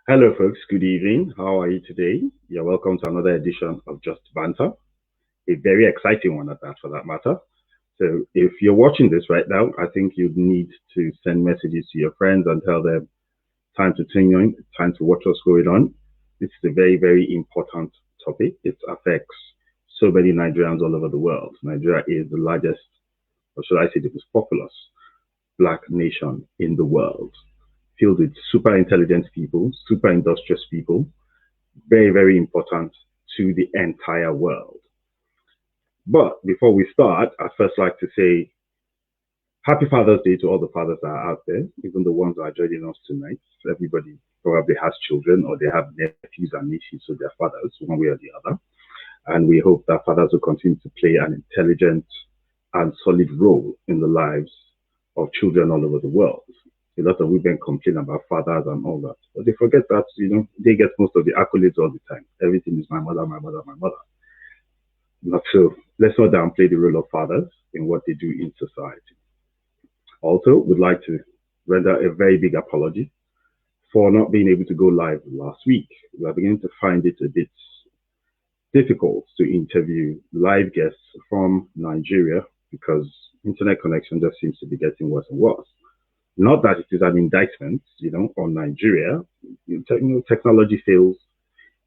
Hello, folks. Good evening. How are you today? You're welcome to another edition of Just Banter, a very exciting one at that, for that matter. So, if you're watching this right now, I think you need to send messages to your friends and tell them time to tune in, time to watch what's going on. This is a very, very important topic. It affects so many Nigerians all over the world. Nigeria is the largest, or should I say, the most populous Black nation in the world, filled with super intelligent people, super industrious people, very, very important to the entire world. But before we start, I'd first like to say Happy Father's Day to all the fathers that are out there, even the ones that are joining us tonight. Everybody probably has children or they have nephews and nieces, so they're fathers one way or the other. And we hope that fathers will continue to play an intelligent and solid role in the lives of children all over the world. A lot of women complain about fathers and all that, but they forget that they get most of the accolades all the time. Everything is my mother, my mother, my mother. Not so. Let's not downplay the role of fathers in what they do in society. Also, would like to render a very big apology for not being able to go live last week. We are beginning to find it a bit difficult to interview live guests from Nigeria because internet connection just seems to be getting worse and worse. Not that it is an indictment, on Nigeria. Technology fails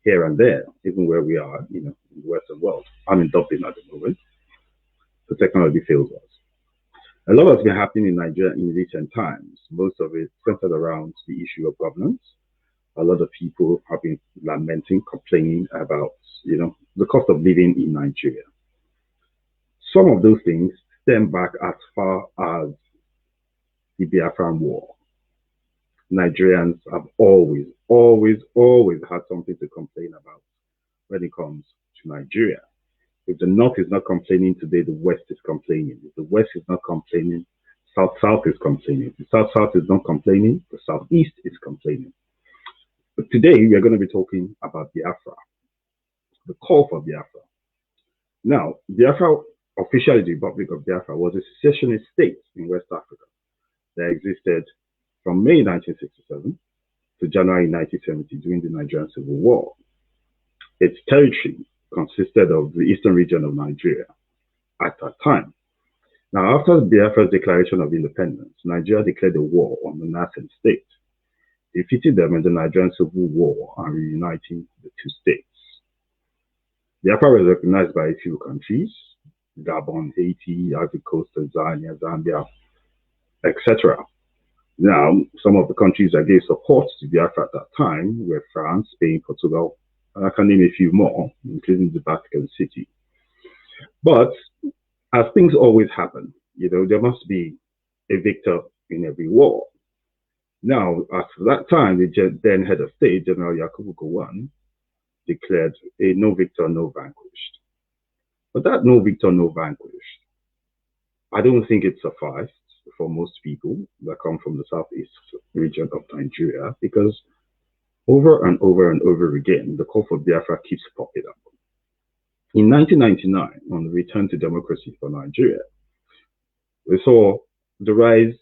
here and there, even where we are, in the Western world. I'm in Dublin at the moment, so technology fails us. A lot has been happening in Nigeria in recent times. Most of it centered around the issue of governance. A lot of people have been lamenting, complaining about, the cost of living in Nigeria. Some of those things stem back as far as the Biafran War. Nigerians have always had something to complain about when it comes to Nigeria. If the North is not complaining today, the West is complaining. If the West is not complaining, South is complaining. If the South is not complaining, the Southeast is complaining. But today, we are going to be talking about Biafra, the call for Biafra. Now, Biafra, officially the Republic of Biafra, was a secessionist state in West Africa that existed from May 1967 to January 1970 during the Nigerian Civil War. Its territory consisted of the eastern region of Nigeria at that time. Now, after Biafra's declaration of independence, Nigeria declared a war on the nascent state, defeating them in the Nigerian Civil War and reuniting the two states. Biafra was recognized by a few countries, Gabon, Haiti, Ivory Coast, Tanzania, Zambia, etc. Now, some of the countries that gave support to Biafra at that time were France, Spain, Portugal, and I can name a few more, including the Vatican City. But as things always happen, there must be a victor in every war. Now, at that time, the then head of state, General Yakubu Gowon, declared a no victor, no vanquished. But that no victor, no vanquished, I don't think it sufficed for most people that come from the southeast region of Nigeria, because over and over and over again, the call for Biafra keeps popping up. In 1999, on the return to democracy for Nigeria, we saw the rise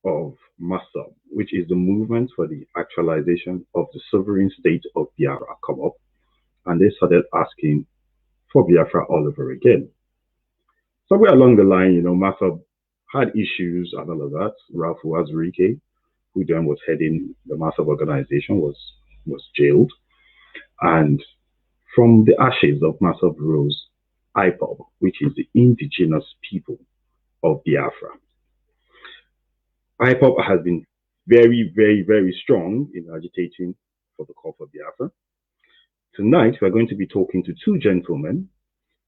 of MASSOB, which is the movement for the actualization of the sovereign state of Biafra, come up, and they started asking for Biafra all over again. Somewhere along the line, MASSOB had issues and all of that. Ralph Wazirike, who then was heading the MASSOB organization, was jailed. And from the ashes of MASSOB rose IPOB, which is the Indigenous People of Biafra. IPOB has been very, very, very strong in agitating for the call for Biafra. Tonight, we're going to be talking to two gentlemen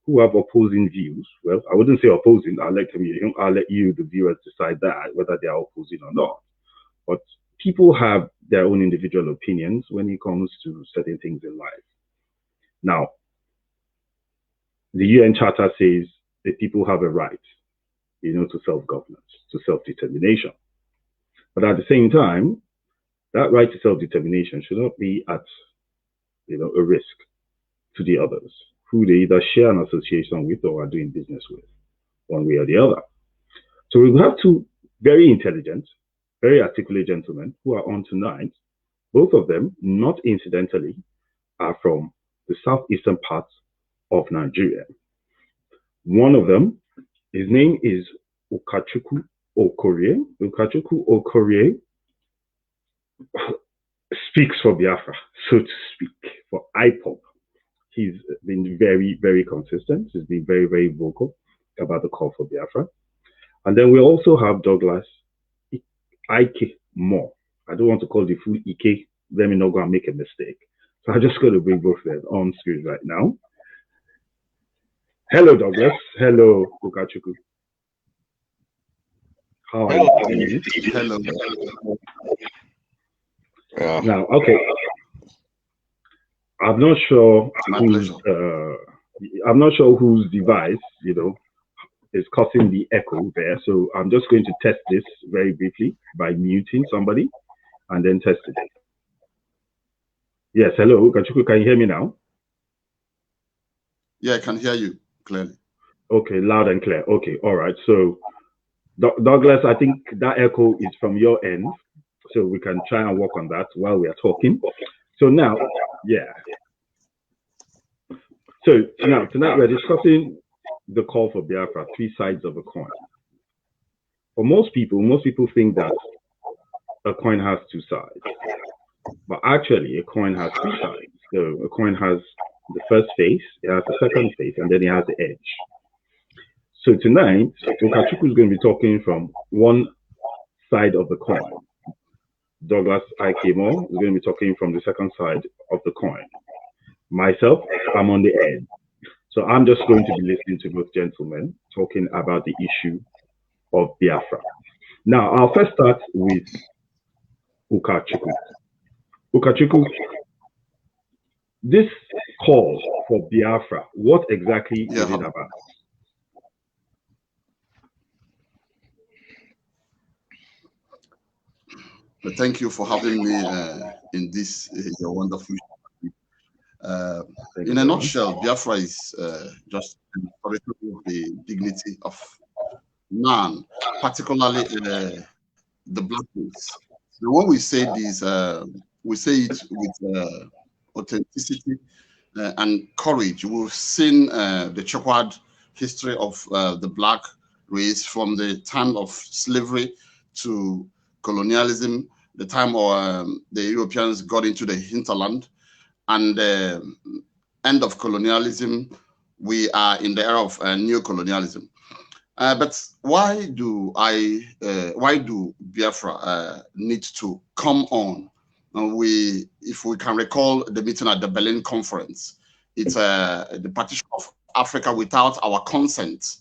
who have opposing views. Well, I wouldn't say opposing. I'll let you, the viewers, decide that, whether they are opposing or not. But people have their own individual opinions when it comes to certain things in life. Now, the UN Charter says that people have a right, to self-governance, to self-determination. But at the same time, that right to self-determination should not be at, a risk to the others, who they either share an association with or are doing business with, one way or the other. So we have two very intelligent, very articulate gentlemen who are on tonight Both of them, not incidentally, are from the southeastern parts of Nigeria. One of them, his name is Ukachukwu Okorie. Ukachukwu Okorie speaks for Biafra, so to speak, for IPOB. He's been very, very consistent. He's been very, very vocal about the call for Biafra. And then we also have Douglas Ike Moore. I don't want to call the full Ike. Let me not go and make a mistake. So I'm just going to bring both of them on screen right now. Hello, Douglas. Hello, Ukachukwu. How are you? Hello. Now, okay. I'm not sure whose device, is causing the echo there. So I'm just going to test this very briefly by muting somebody and then test it. Yes, hello, Ukachukwu, can you hear me now? Yeah, I can hear you clearly. Okay, loud and clear. Okay, all right. So, Douglas, I think that echo is from your end. So we can try and work on that while we are talking. So now, yeah. So now, tonight we're discussing the call for Biafra, three sides of a coin. For most people think that a coin has two sides. But actually, a coin has three sides. So a coin has the first face, it has the second face, and then it has the edge. So tonight, Ukachukwu is going to be talking from one side of the coin. Douglas Ike Moore is going to be talking from the second side of the coin. Myself, I'm on the edge. So I'm just going to be listening to both gentlemen talking about the issue of Biafra. Now, I'll first start with Ukachukwu. Ukachukwu, this call for Biafra, what exactly is it about? Thank you for having me in this your wonderful in a nutshell, Biafra is just an expression of the dignity of man, particularly the black race. So when we say this, we say it with authenticity and courage. We've seen the checkered history of the black race from the time of slavery to colonialism, the time the Europeans got into the hinterland, and the end of colonialism. We are in the era of neo-colonialism. But why do Biafra need to come on? If we can recall the meeting at the Berlin Conference, it's the partition of Africa without our consent.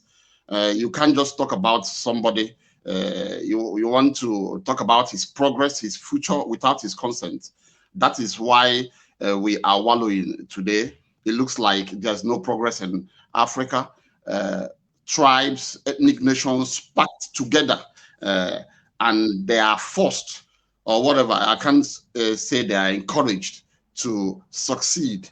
You can't just talk about somebody. You want to talk about his progress, his future without his consent. That is why we are wallowing today. It looks like there's no progress in Africa. Tribes, ethnic nations packed together and they are forced or whatever. I can't say they are encouraged to succeed.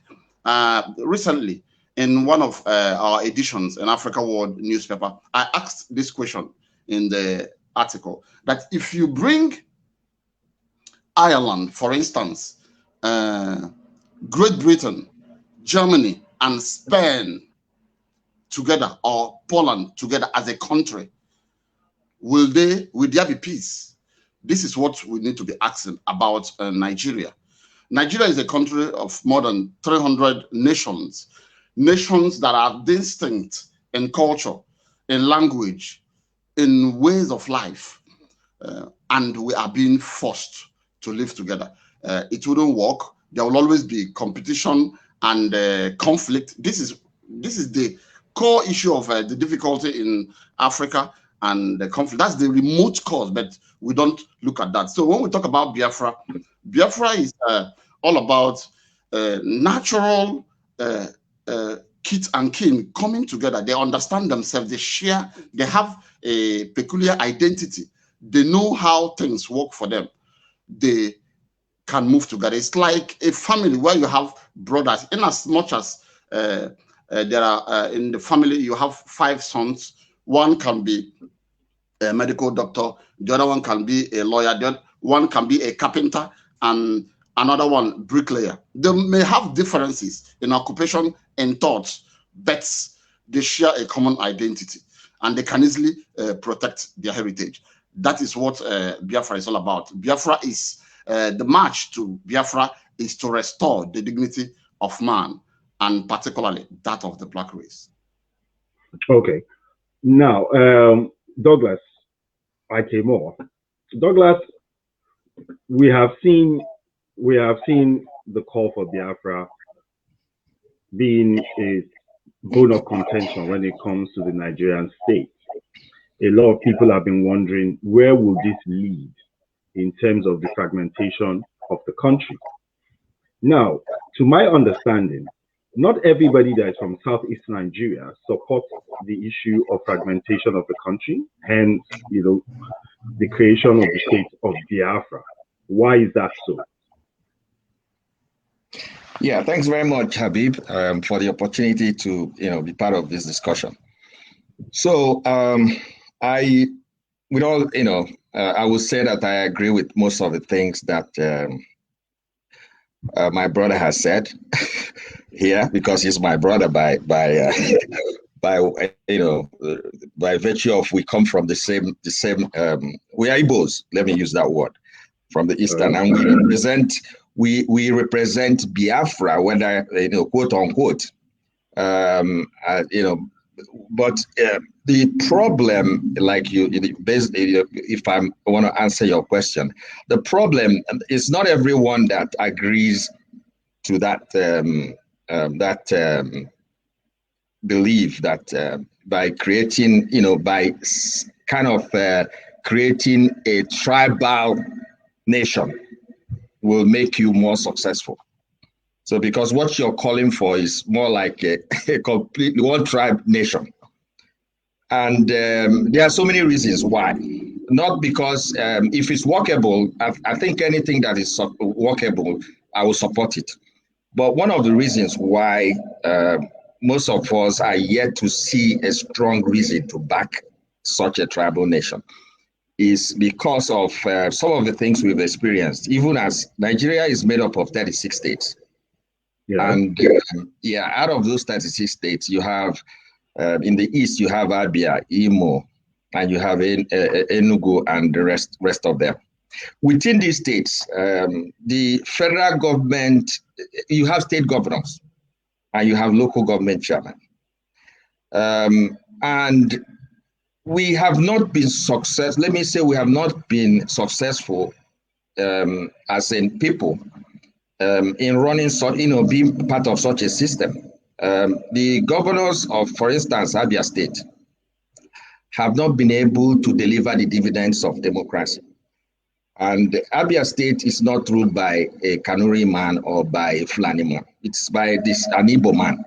Recently, in one of our editions in Africa World newspaper, I asked this question in the article, that if you bring Ireland, for instance, Great Britain, Germany, and Spain together, or Poland together as a country, will there be peace? This is what we need to be asking about Nigeria. Nigeria is a country of more than 300 nations that are distinct in culture, in language, in ways of life, and we are being forced to live together. It wouldn't work. There will always be competition and conflict. This is the core issue of the difficulty in Africa and the conflict. That's the remote cause, but we don't look at that. So when we talk about Biafra, Biafra is all about natural kith and kin coming together. They understand themselves. They have a peculiar identity. They know how things work for them. They can move together. It's like a family where you have brothers. In as much as there are in the family, you have 5 sons. One can be a medical doctor. The other one can be a lawyer. The other one can be a carpenter. And another one bricklayer. They may have differences in occupation and thoughts, but they share a common identity, and they can easily protect their heritage. That is what Biafra is all about. Biafra is, the march to Biafra is to restore the dignity of man, and particularly that of the black race. Okay. Now, Douglas, Ike Moore. Douglas, we have seen the call for Biafra being a bone of contention when it comes to the Nigerian state. A lot of people have been wondering, where will this lead in terms of the fragmentation of the country? Now, to my understanding, not everybody that is from Southeast Nigeria supports the issue of fragmentation of the country, hence, the creation of the state of Biafra. Why is that so? Yeah, thanks very much, Habeeb, for the opportunity to be part of this discussion. So I would say that I agree with most of the things that my brother has said here, because he's my brother by virtue of we come from the same we are Igbos, let me use that word, from the Eastern, and we represent Biafra, whether quote unquote, but the problem, like if I want to answer your question, the problem is not everyone that agrees to that belief that by creating, by kind of creating a tribal nation will make you more successful. So because what you're calling for is more like a complete one tribe nation. And there are so many reasons why. Not because if it's workable, I think anything that is workable, I will support it. But one of the reasons why most of us are yet to see a strong reason to back such a tribal nation is because of some of the things we've experienced, even as Nigeria is made up of 36 states. Yeah. And out of those 36 states, you have, in the east, you have Abia, Imo, and you have Enugu and the rest of them. Within these states, the federal government, you have state governors, and you have local government chairmen. And we have not been successful. Let me say we have not been successful as in people in running, being part of such a system. The governors of, for instance, Abia State have not been able to deliver the dividends of democracy. And Abia State is not ruled by a Kanuri man or by a Fulani man. It's by an Igbo man.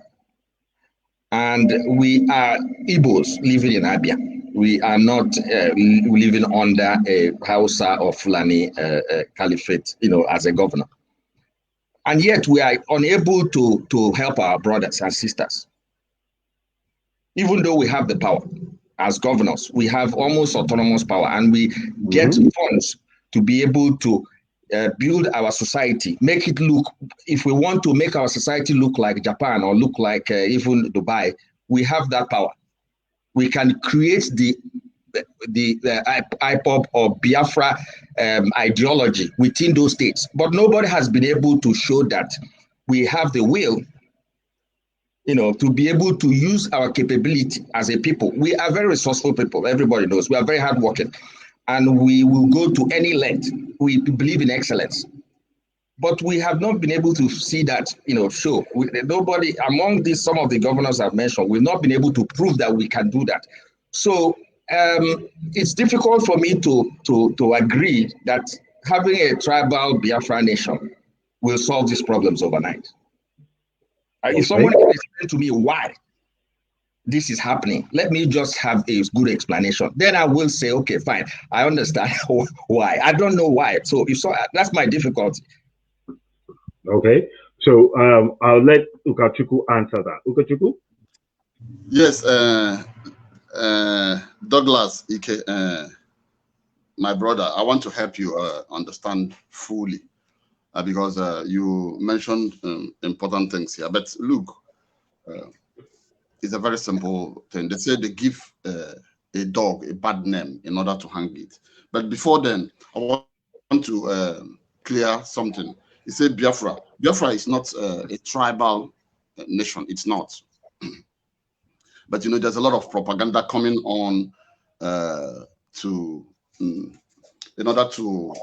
And we are Igbos living in Abia. We are not living under a Hausa or Fulani caliphate, as a governor. And yet we are unable to help our brothers and sisters. Even though we have the power as governors, we have almost autonomous power, and we get funds to be able to build our society, make it look, if we want to make our society look like Japan or look like even Dubai, we have that power. We can create the IPOB or Biafra ideology within those states, but nobody has been able to show that we have the will, to be able to use our capability as a people. We are very resourceful people. Everybody knows we are very hardworking, and we will go to any length. We believe in excellence, but we have not been able to see that, show. Nobody among some of the governors I've mentioned, we've not been able to prove that we can do that. So it's difficult for me to agree that having a tribal Biafra nation will solve these problems overnight. If someone can explain to me why this is happening, let me just have a good explanation. Then I will say, okay, fine, I understand why. I don't know why. So that's my difficulty. Okay, so I'll let Ukachukwu answer that. Ukachukwu? Yes, Douglas, my brother, I want to help you understand fully. because you mentioned important things here. But look, it's a very simple thing. They say they give a dog a bad name in order to hang it. But before then, I want to clear something. He said Biafra. Biafra is not a tribal nation. It's not. But you know, there's a lot of propaganda coming on in order to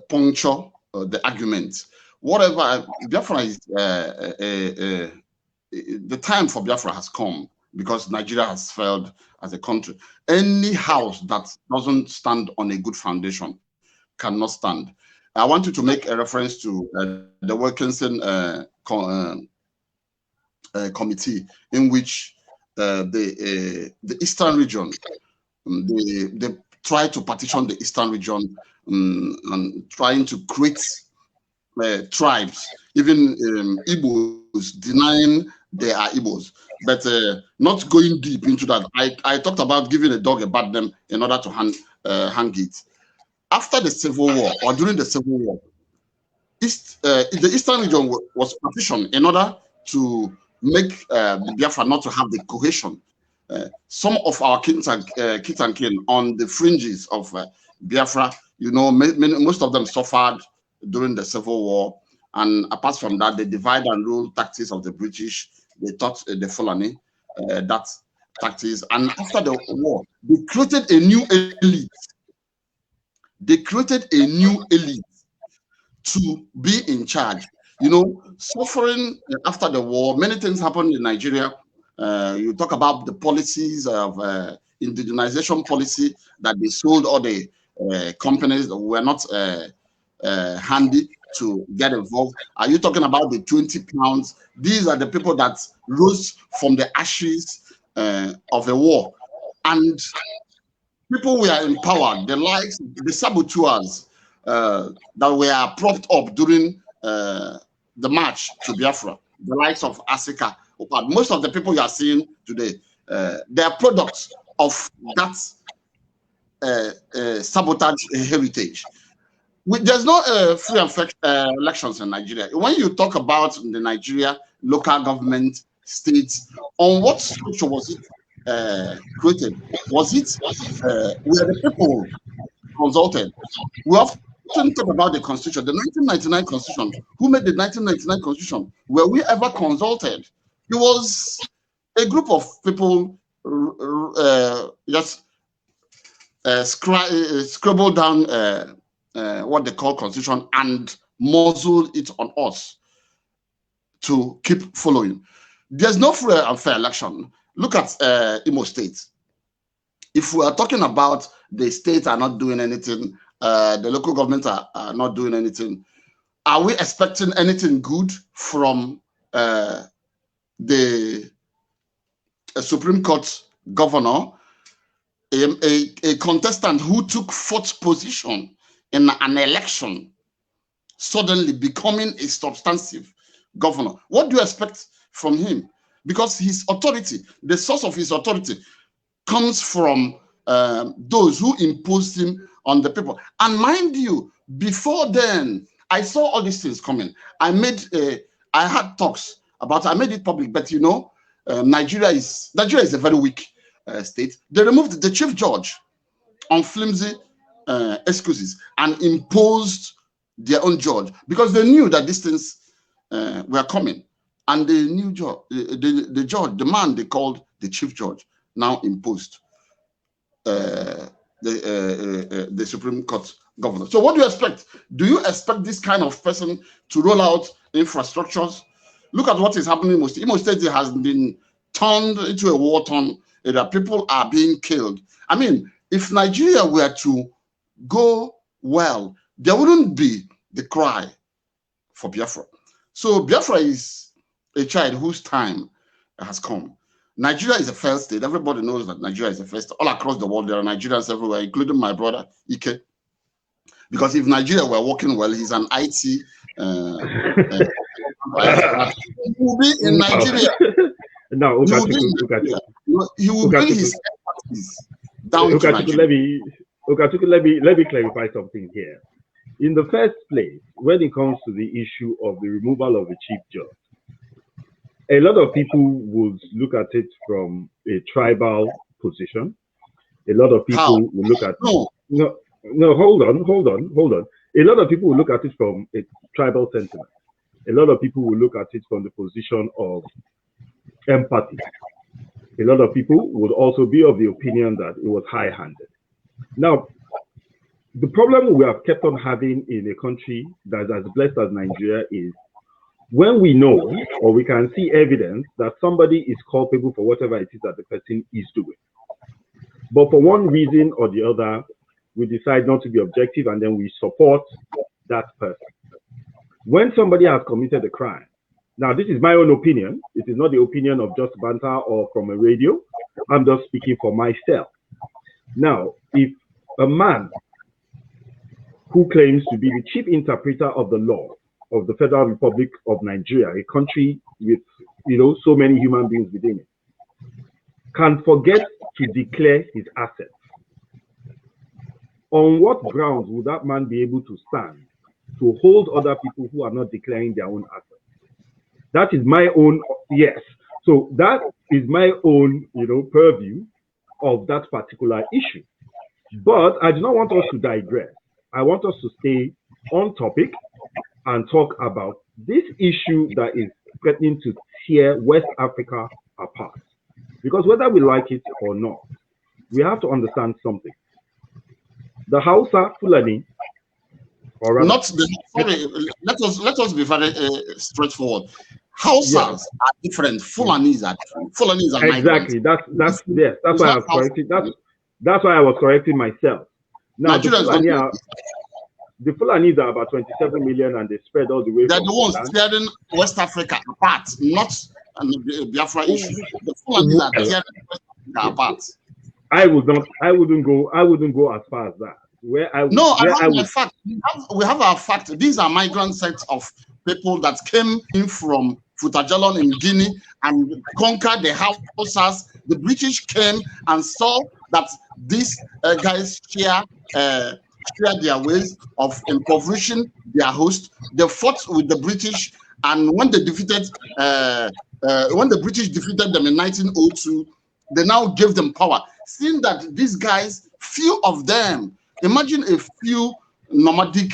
puncture the argument. Whatever, Biafra is the time for Biafra has come because Nigeria has failed as a country. Any house that doesn't stand on a good foundation cannot stand. I want you to make a reference to the Wilkinson committee, in which the Eastern region, they try to partition the Eastern region and trying to create tribes, even Igbos denying they are Igbos, but not going deep into that. I talked about giving a dog a bad name in order to hang it. After the Civil War, or during the Civil War, the Eastern region was partitioned in order to make the Biafra not to have the cohesion. Some of our kith and kin on the fringes of Biafra, you know, most of them suffered during the Civil War. And apart from that, the divide and rule tactics of the British, they taught the Fulani that tactics. And after the war, they created a new elite. They created a new elite to be in charge. You know, suffering after the war, many things happened in Nigeria. You talk about the policies of indigenization policy that they sold all the companies that were not handy to get involved. Are you talking about the 20 pounds? These are the people that rose from the ashes of a war. And people were empowered, the likes, the saboteurs that were propped up during the march to Biafra, the likes of Asika. Most of the people you are seeing today, they are products of that sabotage heritage. There's no free and fair elections in Nigeria. When you talk about the Nigeria local government, states, on what structure was it created? Was it where the people consulted? We often talk about the constitution, the 1999 constitution. Who made the 1999 constitution? Were we ever consulted? It was a group of people just scribble down what they call constitution and muzzle it on us to keep following. There's no free and fair election. Look at Imo State. If we are talking about the states are not doing anything, the local governments are not doing anything, are we expecting anything good from the Supreme Court governor, a contestant who took fourth position in an election, suddenly becoming a substantive governor? What do you expect from him? Because his authority, the source of his authority, comes from those who imposed him on the people. And mind you, before then, I saw all these things coming. I had talks about, I made it public, but you know, Nigeria is a very weak state. They removed the chief judge on flimsy excuses and imposed their own judge because they knew that these things were coming. And the new judge, the judge, the man they called the chief judge, now imposed the Supreme Court governor. So what do you expect? Do you expect this kind of person to roll out infrastructures? Look at what is happening in Imo State. Imo State has been turned into a war-torn area. People are being killed. I mean, if Nigeria were to go well, there wouldn't be the cry for Biafra. So Biafra is a child whose time has come. Nigeria is a failed state. Everybody knows that Nigeria is a failed state. All across the world, there are Nigerians everywhere, including my brother, Ike. Because if Nigeria were working well, he's an IT. He will be in Nigeria. No, he will bring his expertise down to Nigeria. Let me clarify something here. In the first place, when it comes to the issue of the removal of the chief judge, a lot of people would look at it from a tribal position. A lot of people will look at hold on. A lot of people will look at it from a tribal sentiment. A lot of people will look at it from the position of empathy. A lot of people would also be of the opinion that it was high-handed. Now, the problem we have kept on having in a country that's as blessed as Nigeria is when we know or we can see evidence that somebody is culpable for whatever it is that the person is doing. But for one reason or the other, we decide not to be objective and then we support that person. When somebody has committed a crime, now this is my own opinion, it is not the opinion of Just Banter or from a radio, I'm just speaking for myself. Now, if a man who claims to be the chief interpreter of the law of the Federal Republic of Nigeria, a country with so many human beings within it, can forget to declare his assets, on what grounds would that man be able to stand to hold other people who are not declaring their own assets? That is my own, yes. So that is my own, purview of that particular issue. But I do not want us to digress. I want us to stay on topic and talk about this issue that is threatening to tear West Africa apart. Because whether we like it or not, we have to understand something. The Hausa Fulani, or rather, let us be very straightforward. Hausas are different. Fulanis are different. Fulanis are exactly. That's why I was correcting. That's why I was correcting myself. Now the Fulanis are about 27 million, and they spread all the way. They're the ones tearing West Africa apart, not the Biafra issue. The Fulanis are tearing West Africa apart. I wouldn't go as far as that. We have our fact. These are migrant sets of people that came in from Futajalon in Guinea and conquered the Hausas. The British came and saw that these guys share their ways of impoverishing their host. They fought with the British, and when they defeated, when the British defeated them in 1902, they now gave them power. Seeing that these guys, few of them, imagine a few nomadic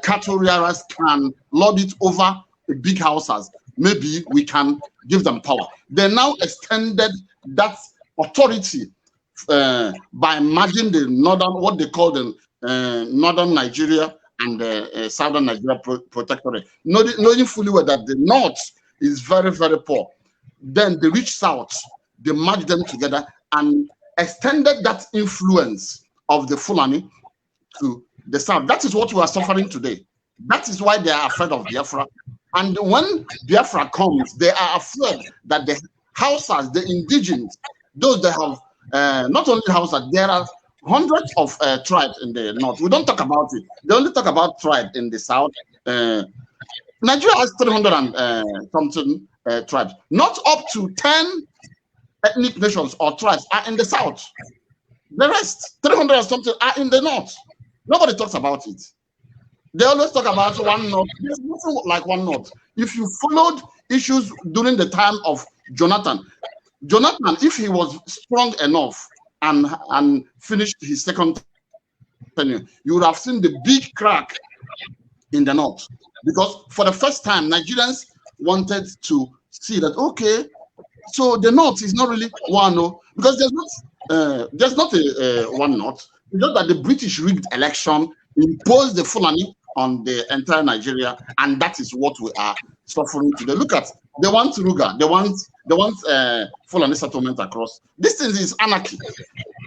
cattle rearers can lord it over the big houses. Maybe we can give them power. They now extended that authority by merging the northern, what they call the northern Nigeria and the southern Nigeria protectorate, knowing fully well that the north is very, very poor. Then they reached south, they merged them together and extended that influence of the Fulani to the south. That is what we are suffering today. That is why they are afraid of Biafra. And when Biafra comes, they are afraid that the Hausas, the indigenous, those that have not only Hausas, there are hundreds of tribes in the north. We don't talk about it. They only talk about tribes in the south. Nigeria has 300 and something tribes. Not up to 10 ethnic nations or tribes are in the south. The rest, 300 and something, are in the north. Nobody talks about it. They always talk about one north. There's nothing like one north. If you followed issues during the time of Jonathan, if he was strong enough and finished his second tenure, you would have seen the big crack in the north. Because for the first time, Nigerians wanted to see that, okay, so the north is not really one, no, because there's not a one north. It's just that the British rigged election, imposed the Fulani on the entire Nigeria, and that is what we are suffering today. Look at, they want Ruga, they want Fulani settlement across. This thing is anarchy.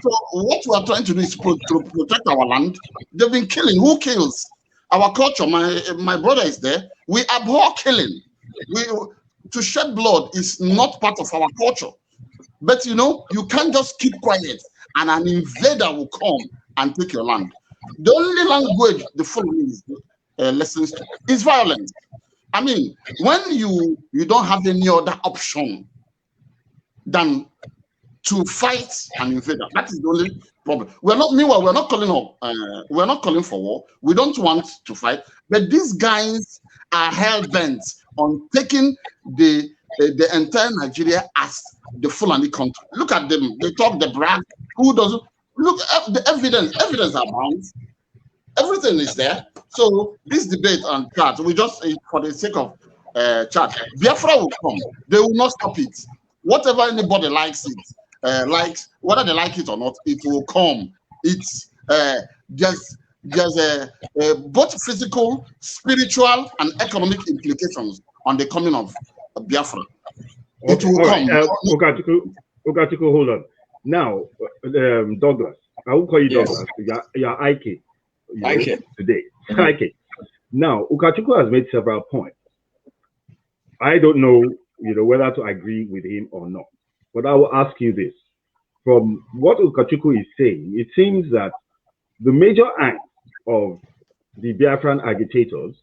So what we are trying to do is to protect our land. They've been killing. Who kills? Our culture. My brother is there. We abhor killing. To shed blood is not part of our culture. But you can't just keep quiet and an invader will come and take your land. The only language the Fulani listens to is violence. I mean, when you don't have any other option than to fight an invader. That is the only problem. Meanwhile, we're not calling for war. We don't want to fight. But these guys are hell-bent on taking the entire Nigeria as the Fulani country. Look at them. They talk, they brag. Who doesn't? Look at the evidence. Evidence abounds. Everything is there. So this debate on chat, we just, for the sake of chat, Biafra will come. They will not stop it. Whatever anybody likes it, likes, whether they like it or not, it will come. It's there's both physical, spiritual, and economic implications on the coming of Biafra. It will come. Ukachukwu, hold on. Now, Douglas, I will call you Douglas. You're Ike. Ike. Today. Ike. Now, Ukachukwu has made several points. I don't know, whether to agree with him or not. But I will ask you this. From what Ukachukwu is saying, it seems that the major angst of the Biafran agitators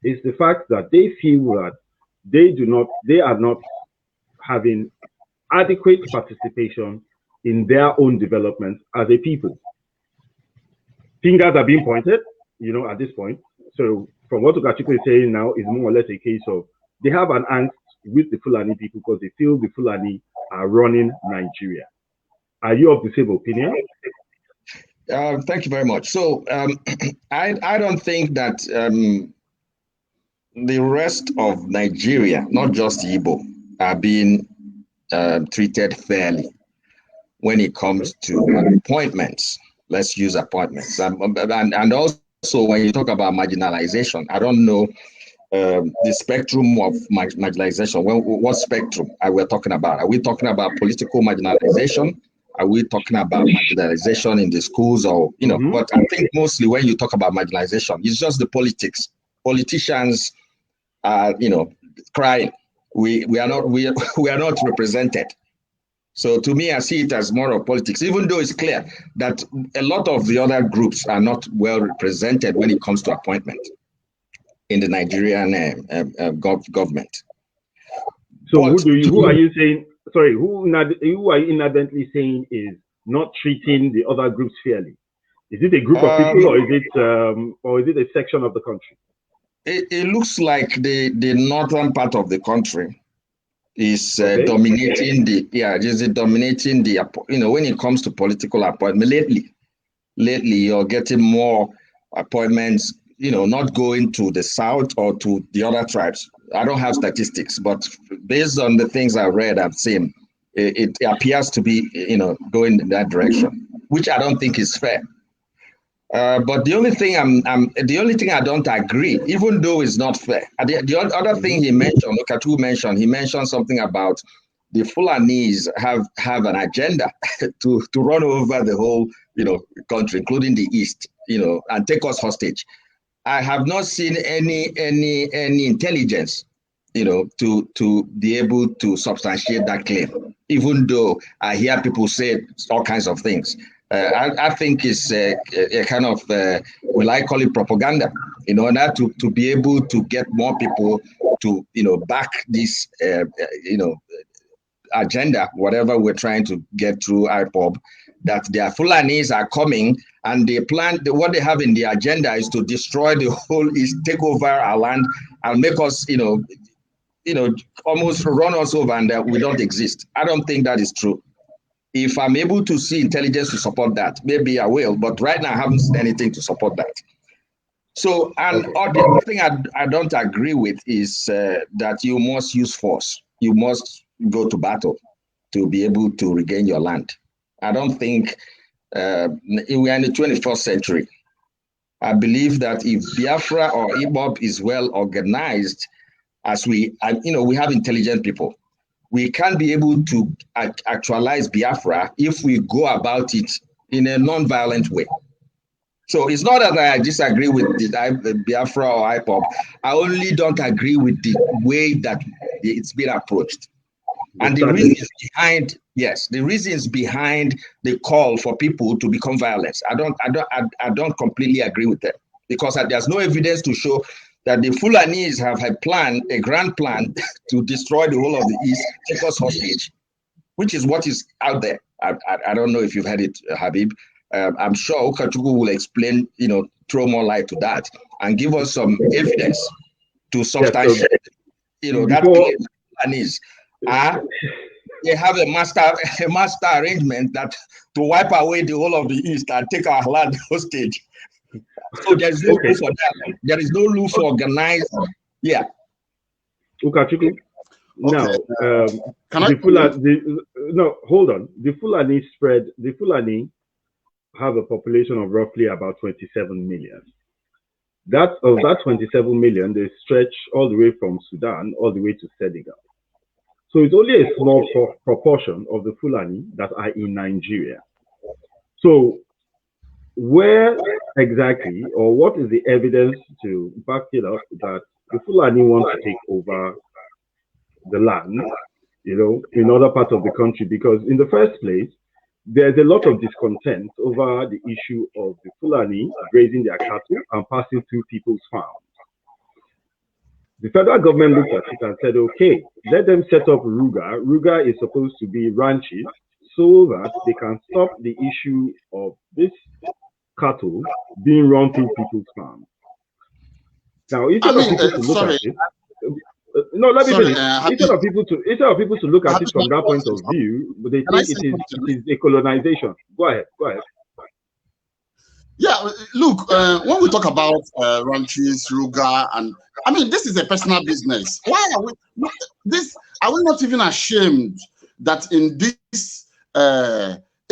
is the fact that they feel that they are not having adequate participation in their own development as a people. Fingers are being pointed, at this point. So from what Ukachukwu is saying now is more or less a case of they have an angst with the Fulani people because they feel the Fulani are running Nigeria. Are you of the same opinion? Thank you very much. So I don't think that the rest of Nigeria, not just Igbo, are being treated fairly when it comes to appointments. Let's use appointments. And also when you talk about marginalization, I don't know the spectrum of marginalization. What spectrum are we talking about? Are we talking about political marginalization? Are we talking about marginalization in the schools or, but I think mostly when you talk about marginalization, it's just the politics. Politicians are, crying. We are not represented. So to me, I see it as more of politics, even though it's clear that a lot of the other groups are not well represented when it comes to appointment in the Nigerian government. So who are you saying? Sorry, who are you inadvertently saying is not treating the other groups fairly? Is it a group of people, or is it a section of the country? It looks like the northern part of the country is dominating dominating the when it comes to political appointment. Lately you're getting more appointments, not going to the south or to the other tribes. I don't have statistics, but based on the things I've read, I've seen, it appears to be, going in that direction, which I don't think is fair. But the only thing I don't agree, even though it's not fair. The other thing he mentioned, Ukachukwu mentioned something about the Fulanese have an agenda to run over the whole, country, including the East, and take us hostage. I have not seen any intelligence, to be able to substantiate that claim, even though I hear people say all kinds of things. I think it's a kind of, will I call it propaganda, in order to be able to get more people to, back this, agenda, whatever we're trying to get through IPOB, that their Fulanis are coming and they plan, what they have in the agenda is to destroy the whole East, take over our land and make us, almost run us over and we don't exist. I don't think that is true. If I'm able to see intelligence to support that, maybe I will, but right now I haven't seen anything to support that. So, and the other thing I don't agree with is that you must use force. You must go to battle to be able to regain your land. I don't think we are in the 21st century. I believe that if Biafra or IPOB is well organized, as we have intelligent people, we can be able to actualize Biafra if we go about it in a non-violent way. So it's not that I disagree with the Biafra or IPOB. I only don't agree with the way that it's been approached. And the reasons behind the call for people to become violent, I don't completely agree with them, because there's no evidence to show that the Fulanis have a grand plan to destroy the whole of the East, take us hostage, which is what is out there. I don't know if you've heard it, Habeeb. I'm sure Ukachukwu will explain, throw more light to that and give us some evidence to substantiate, that Fulanis they have a master arrangement that to wipe away the whole of the East and take our land hostage. So there's no room for that. There is no room for organized. Yeah. Ukachukwu. Now, hold on. The Fulani have a population of roughly about 27 million. That 27 million, they stretch all the way from Sudan all the way to Senegal. So it's only a small proportion of the Fulani that are in Nigeria. So where exactly, or what is the evidence to back it up that the Fulani want to take over the land, in other parts of the country? Because in the first place, there's a lot of discontent over the issue of the Fulani grazing their cattle and passing through people's farms. The federal government looked at it and said, okay, let them set up Ruga. Ruga is supposed to be ranches so that they can stop the issue of this cattle being run through people's farms. Now, instead of people to look at it, no, let me finish. Instead of people to look at it from that point of view, but they think it is a colonization. Go ahead. Yeah, look, when we talk about ranches, Ruga, and this is a personal business. Why are we are we not even ashamed that in this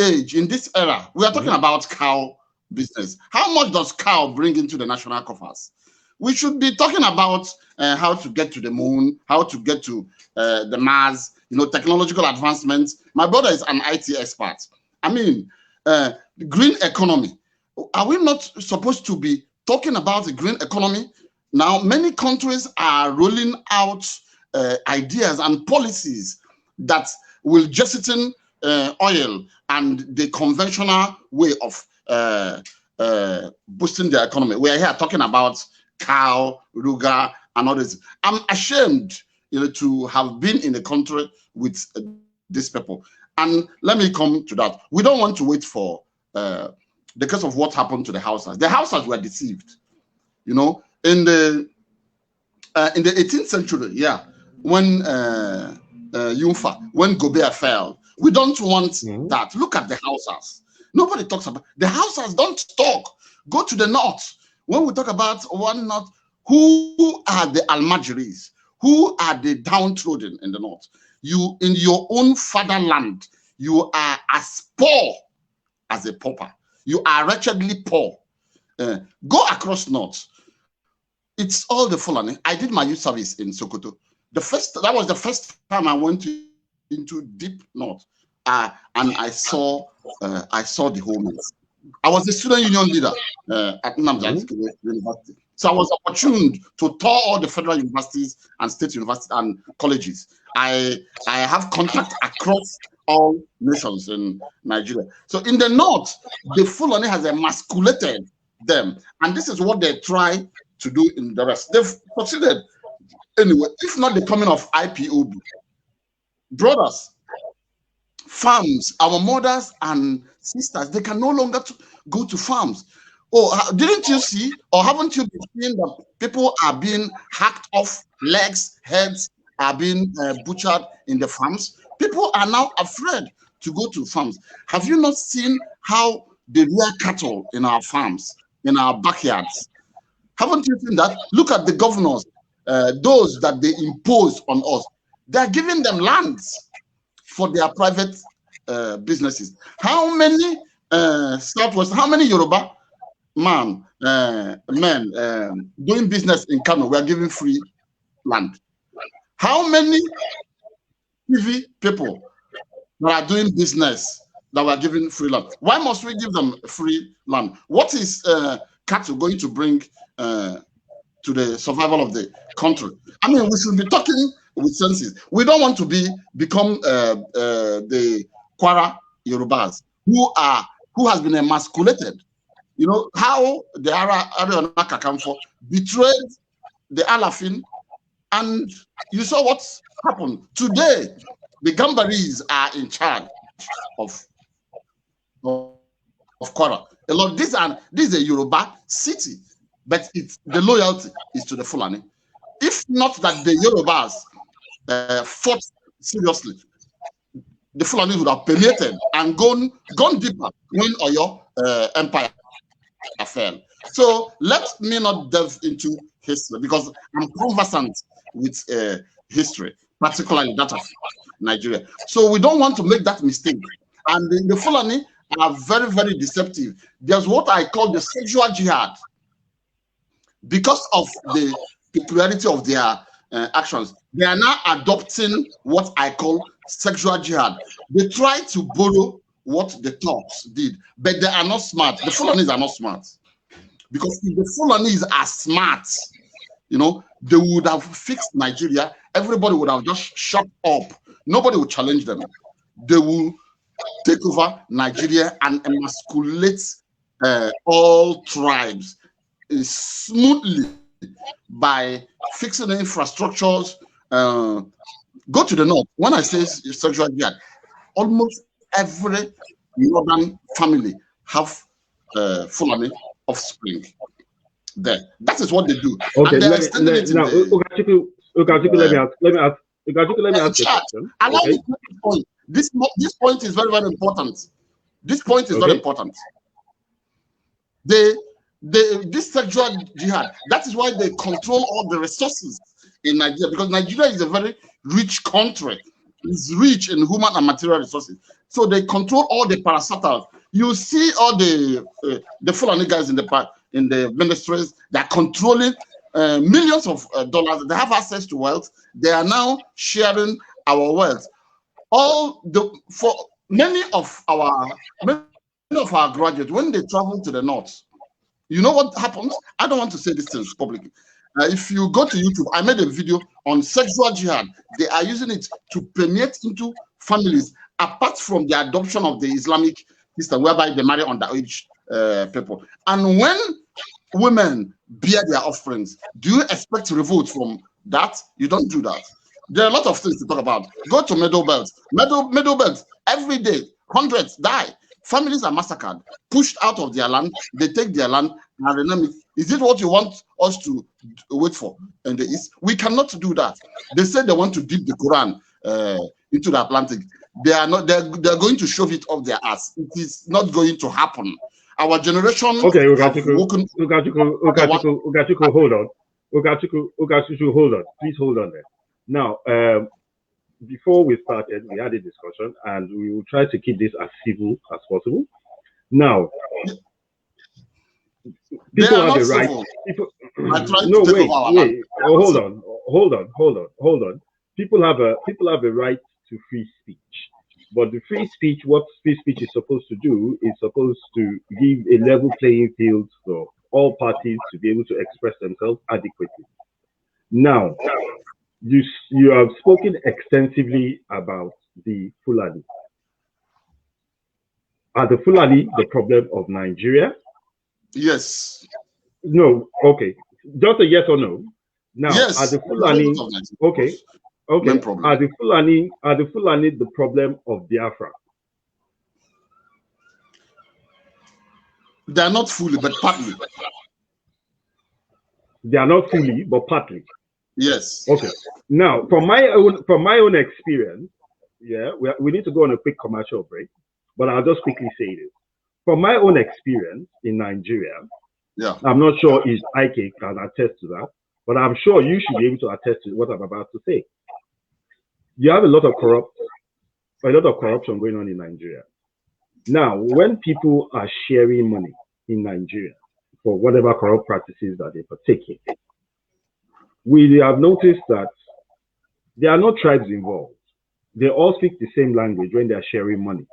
age, in this era, we are talking about cow business? How much does cow bring into the national coffers? We should be talking about how to get to the moon, how to get to the Mars, technological advancements. My brother is an IT expert. Green economy. Are we not supposed to be talking about the green economy? Now, many countries are rolling out ideas and policies that will jettison oil and the conventional way of boosting their economy. We are here talking about cow, Ruga, and others. I'm ashamed, to have been in a country with these people. And let me come to that. We don't want to wait for the case of what happened to the Hausas. The Hausas were deceived. In the 18th century, when Yunfa, when Gobert fell, we don't want that. Look at the Hausas. Nobody talks about the Hausas. Don't talk. Go to the north. When we talk about one north, who are the Almajiris? Who are the downtrodden in the north? You, in your own fatherland, you are as poor as a pauper. You are wretchedly poor. Go across north. It's all the Fulani. I did my youth service in Sokoto. That was the first time I went into deep north, and I saw the whole mess. I was the student union leader at Nnamdi University. So I was opportuned to tour all the federal universities and state universities and colleges. I have contact across all nations in Nigeria. So in the north, the Fulani has emasculated them. And this is what they try to do in the rest. They've succeeded. Anyway, if not the coming of IPOB, brothers, farms, our mothers and sisters, they can no longer go to farms. Oh, didn't you see, or haven't you been seeing that people are being hacked off, legs, heads are being butchered in the farms? People are now afraid to go to farms. Have you not seen how they rear cattle in our farms, in our backyards? Haven't you seen that? Look at the governors, those that they impose on us. They're giving them lands for their private businesses. How many Southwest, how many Yoruba men doing business in Kano were given free land? How many TV people that are doing business that were given free land? Why must we give them free land? What is cattle going to bring to the survival of the country? I mean, we should be talking with senses. We don't want to become the Kwara Yorubas who has been emasculated. You know how the Ariana Kakamfo betrayed the Alafin, and you saw what happened. Today, the Gambaris are in charge of of Kwara. A lot. This is a Yoruba city, but the loyalty is to the Fulani. If not that the Yorubas fought seriously, the Fulani would have permeated and gone deeper when Oyo Empire fell. So let me not delve into history because I'm conversant with history, particularly that of Nigeria. So we don't want to make that mistake. And the Fulani are very, very deceptive. There's what I call the sexual jihad. Because of the peculiarity of their actions, they are now adopting what I call sexual jihad. They try to borrow what the Turks did, but they are not smart. The Fulanis are not smart. Because if the Fulanis are smart, you know, they would have fixed Nigeria. Everybody would have just shut up. Nobody would challenge them. They will take over Nigeria and emasculate all tribes smoothly by fixing the infrastructures. Go to the north. When I say sexual jihad, almost every northern family have Fulani offspring there. That is what they do. Okay, and they're extending it now, Ukachukwu, let me ask you a question. Allow me to make a point. This point is very, very important. This point is very important. This sexual jihad, that is why they control all the resources in Nigeria, because Nigeria is a very rich country. It's rich in human and material resources. So they control all the parastatals. You see all the Fulani guys in the ministries, they're controlling millions of dollars. They have access to wealth. They are now sharing our wealth. For many of our graduates, when they travel to the north, you know what happens? I don't want to say these things publicly. If you go to YouTube, I made a video on sexual jihad. They are using it to permeate into families, apart from the adoption of the Islamic system, whereby they marry underage people. And when women bear their offsprings, do you expect revolt from that? You don't do that. There are a lot of things to talk about. Go to Middle Belt. Middle Belt, every day, hundreds die. Families are massacred, pushed out of their land. They take their land and rename it. Is it what you want us to wait for in the East? We cannot do that. They say they want to dip the Quran into the Atlantic. They are not. They're going to shove it up their ass. It is not going to happen. Our generation. Okay, Ukachukwu, hold on. Ukachukwu, hold on. Please hold on there. Now, before we started, we had a discussion, and we will try to keep this as civil as possible. Now, people have the right. No, wait. Hold on. People have a right to free speech. But the free speech, what free speech is supposed to do, is supposed to give a level playing field for all parties to be able to express themselves adequately. Now, you have spoken extensively about the Fulani. Are the Fulani the problem of Nigeria? Yes. No. Okay. Just a yes or no. Now, yes. Are the Fulani okay? Okay. Are the Fulani the problem of Biafra? They are not fully, but partly. They are not fully, but partly. Yes. Okay. Now, from my own experience, yeah, we need to go on a quick commercial break, but I'll just quickly say this. From my own experience in Nigeria, yeah, I'm not sure if Ike can attest to that, but I'm sure you should be able to attest to what I'm about to say. You have a lot of corruption going on in Nigeria. Now, when people are sharing money in Nigeria for whatever corrupt practices that they partake in, we have noticed that there are no tribes involved. They all speak the same language when they are sharing money,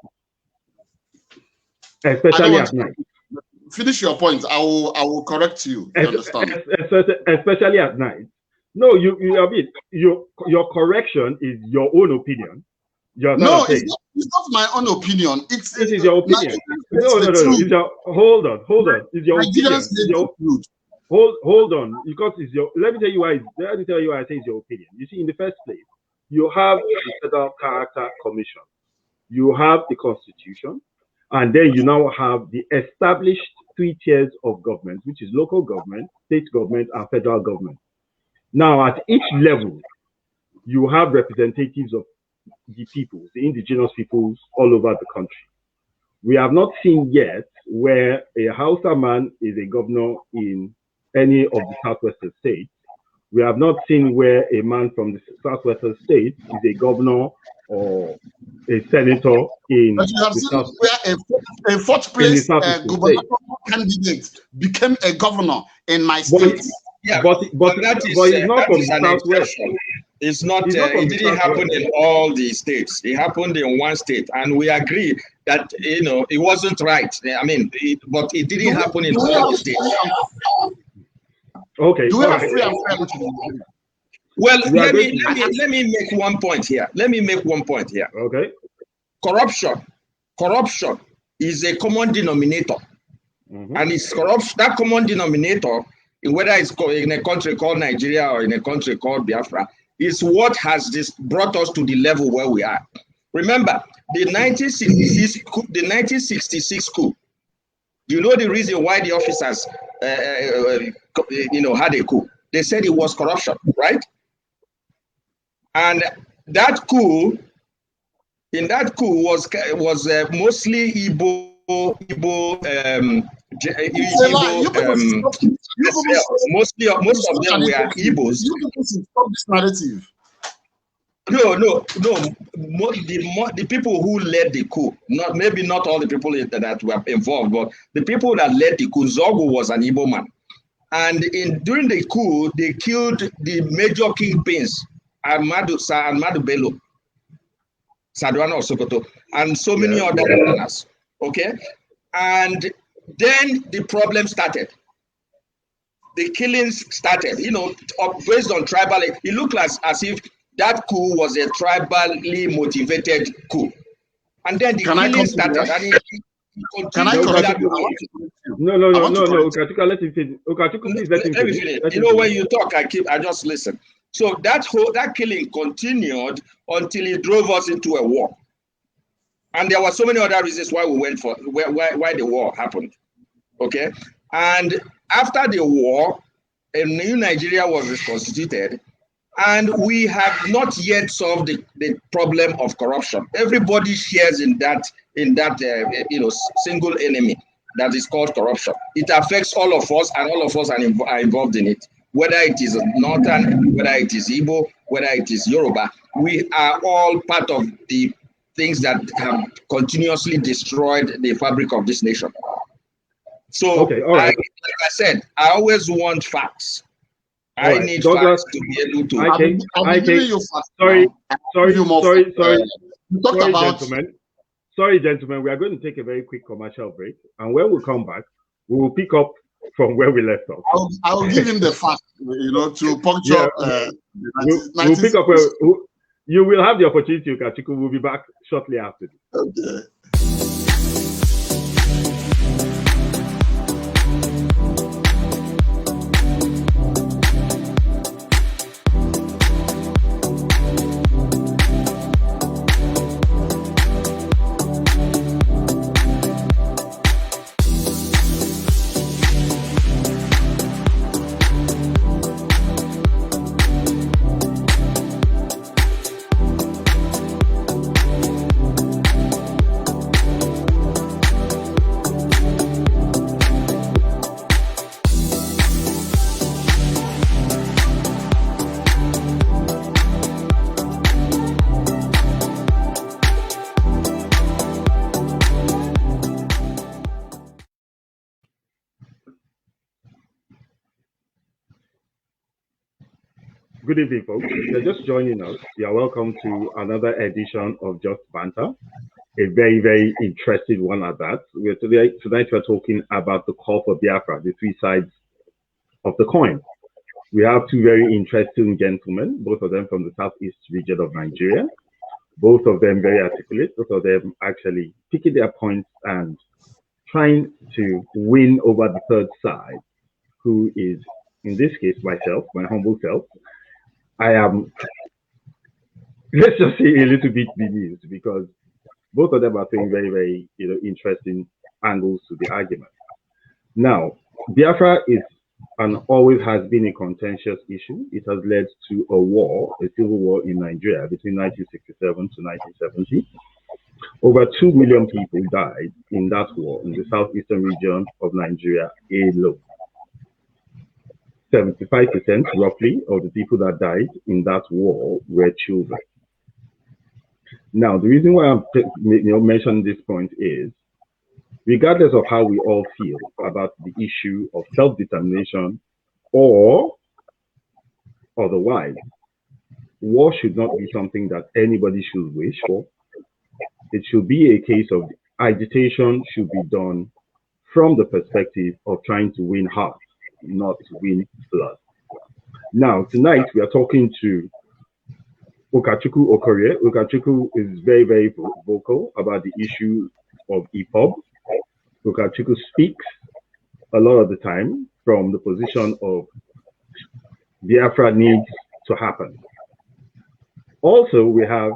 especially at night. Finish your point. I will correct you. You understand? Especially at night. No, your correction is your own opinion. No, it's not my own opinion. This is your opinion. No. Hold on. It's your opinion. Hold on, because it's your. Let me tell you why I say it's your opinion. You see, in the first place, you have the Federal Character Commission, you have the Constitution, And then you now have the established 3 tiers of government, which is local government, state government, and federal government. Now, at each level, you have representatives of the peoples, the indigenous peoples all over the country. We have not seen yet where a Hausa man is a governor in any of the southwestern states. We have not seen where a man from the southwestern states is a governor or a senator in but you have the seen south. where a fourth place gubernatorial candidate became a governor in my state. Yeah, but it's not from the southwest. It's not. It didn't happen in all the states. It happened in one state, and we agree that it wasn't right. I mean, but it didn't happen in all the states. Okay. Do we have free and fair? Well, let me make one point here. Okay. Corruption is a common denominator, and it's corruption. That common denominator, whether it's in a country called Nigeria or in a country called Biafra, is what has brought us to the level where we are. Remember, the 1966 coup. Do you know the reason why the officers, had a coup? They said it was corruption, right? And that coup, was mostly Igbo. Most of them were Igbos. You people should stop this narrative. No. The people who led the coup, maybe not all the people that were involved, but the people that led the coup, Zogu was an Igbo man. And during the coup, they killed the major kingpins, Sir Ahmadu Bello, Sardauna of Sokoto, and so many other governors. Okay? And then the problem started. The killings started, based on tribal. It looked as if that coup was a tribally motivated coup. And then the killing started. Can I correct you? No. Ukachukwu, let him finish. Ukachukwu, please let him finish. When you talk, I just listen. So that killing continued until it drove us into a war. And there were so many other reasons why we went for why the war happened. Okay? And after the war, a new Nigeria was reconstituted, and we have not yet solved the problem of corruption. Everybody shares in that single enemy that is called corruption. It affects all of us, and all of us are involved in it. Whether it is Northern, whether it is Igbo, whether it is Yoruba, we are all part of the things that have continuously destroyed the fabric of this nation. So, okay, all right. Like I said, I always want facts. I need facts to be able to. I'm giving you facts. Sorry, gentlemen. We are going to take a very quick commercial break, and when we come back, we will pick up from where we left off. I will give him the fact, to puncture. We'll pick up where you will have the opportunity. Ukachukwu will be back shortly after this. Okay. Good evening, folks. If you're just joining us, you are welcome to another edition of Just Banter, a very, very interesting one at that. Tonight we're talking about the call for Biafra, the 3 sides of the coin. We have 2 very interesting gentlemen, both of them from the southeast region of Nigeria, both of them very articulate, both of them actually picking their points and trying to win over the third side, who is, in this case, myself, my humble self. I am, let's just say, a little bit bemused because Both of them are throwing very, very, interesting angles to the argument. Now, Biafra is and always has been a contentious issue. It has led to a war, a civil war in Nigeria between 1967 to 1970. Over 2 million people died in that war in the southeastern region of Nigeria alone. 75% roughly of the people that died in that war were children. Now, the reason why I'm mentioning this point is, regardless of how we all feel about the issue of self-determination or otherwise, war should not be something that anybody should wish for. It should be a case of agitation should be done from the perspective of trying to win hearts, not to win blood. Now, tonight we are talking to Ukachukwu Okorie. Ukachukwu is very, very vocal about the issue of IPOB. Ukachukwu speaks a lot of the time from the position of Biafra needs to happen. Also, we have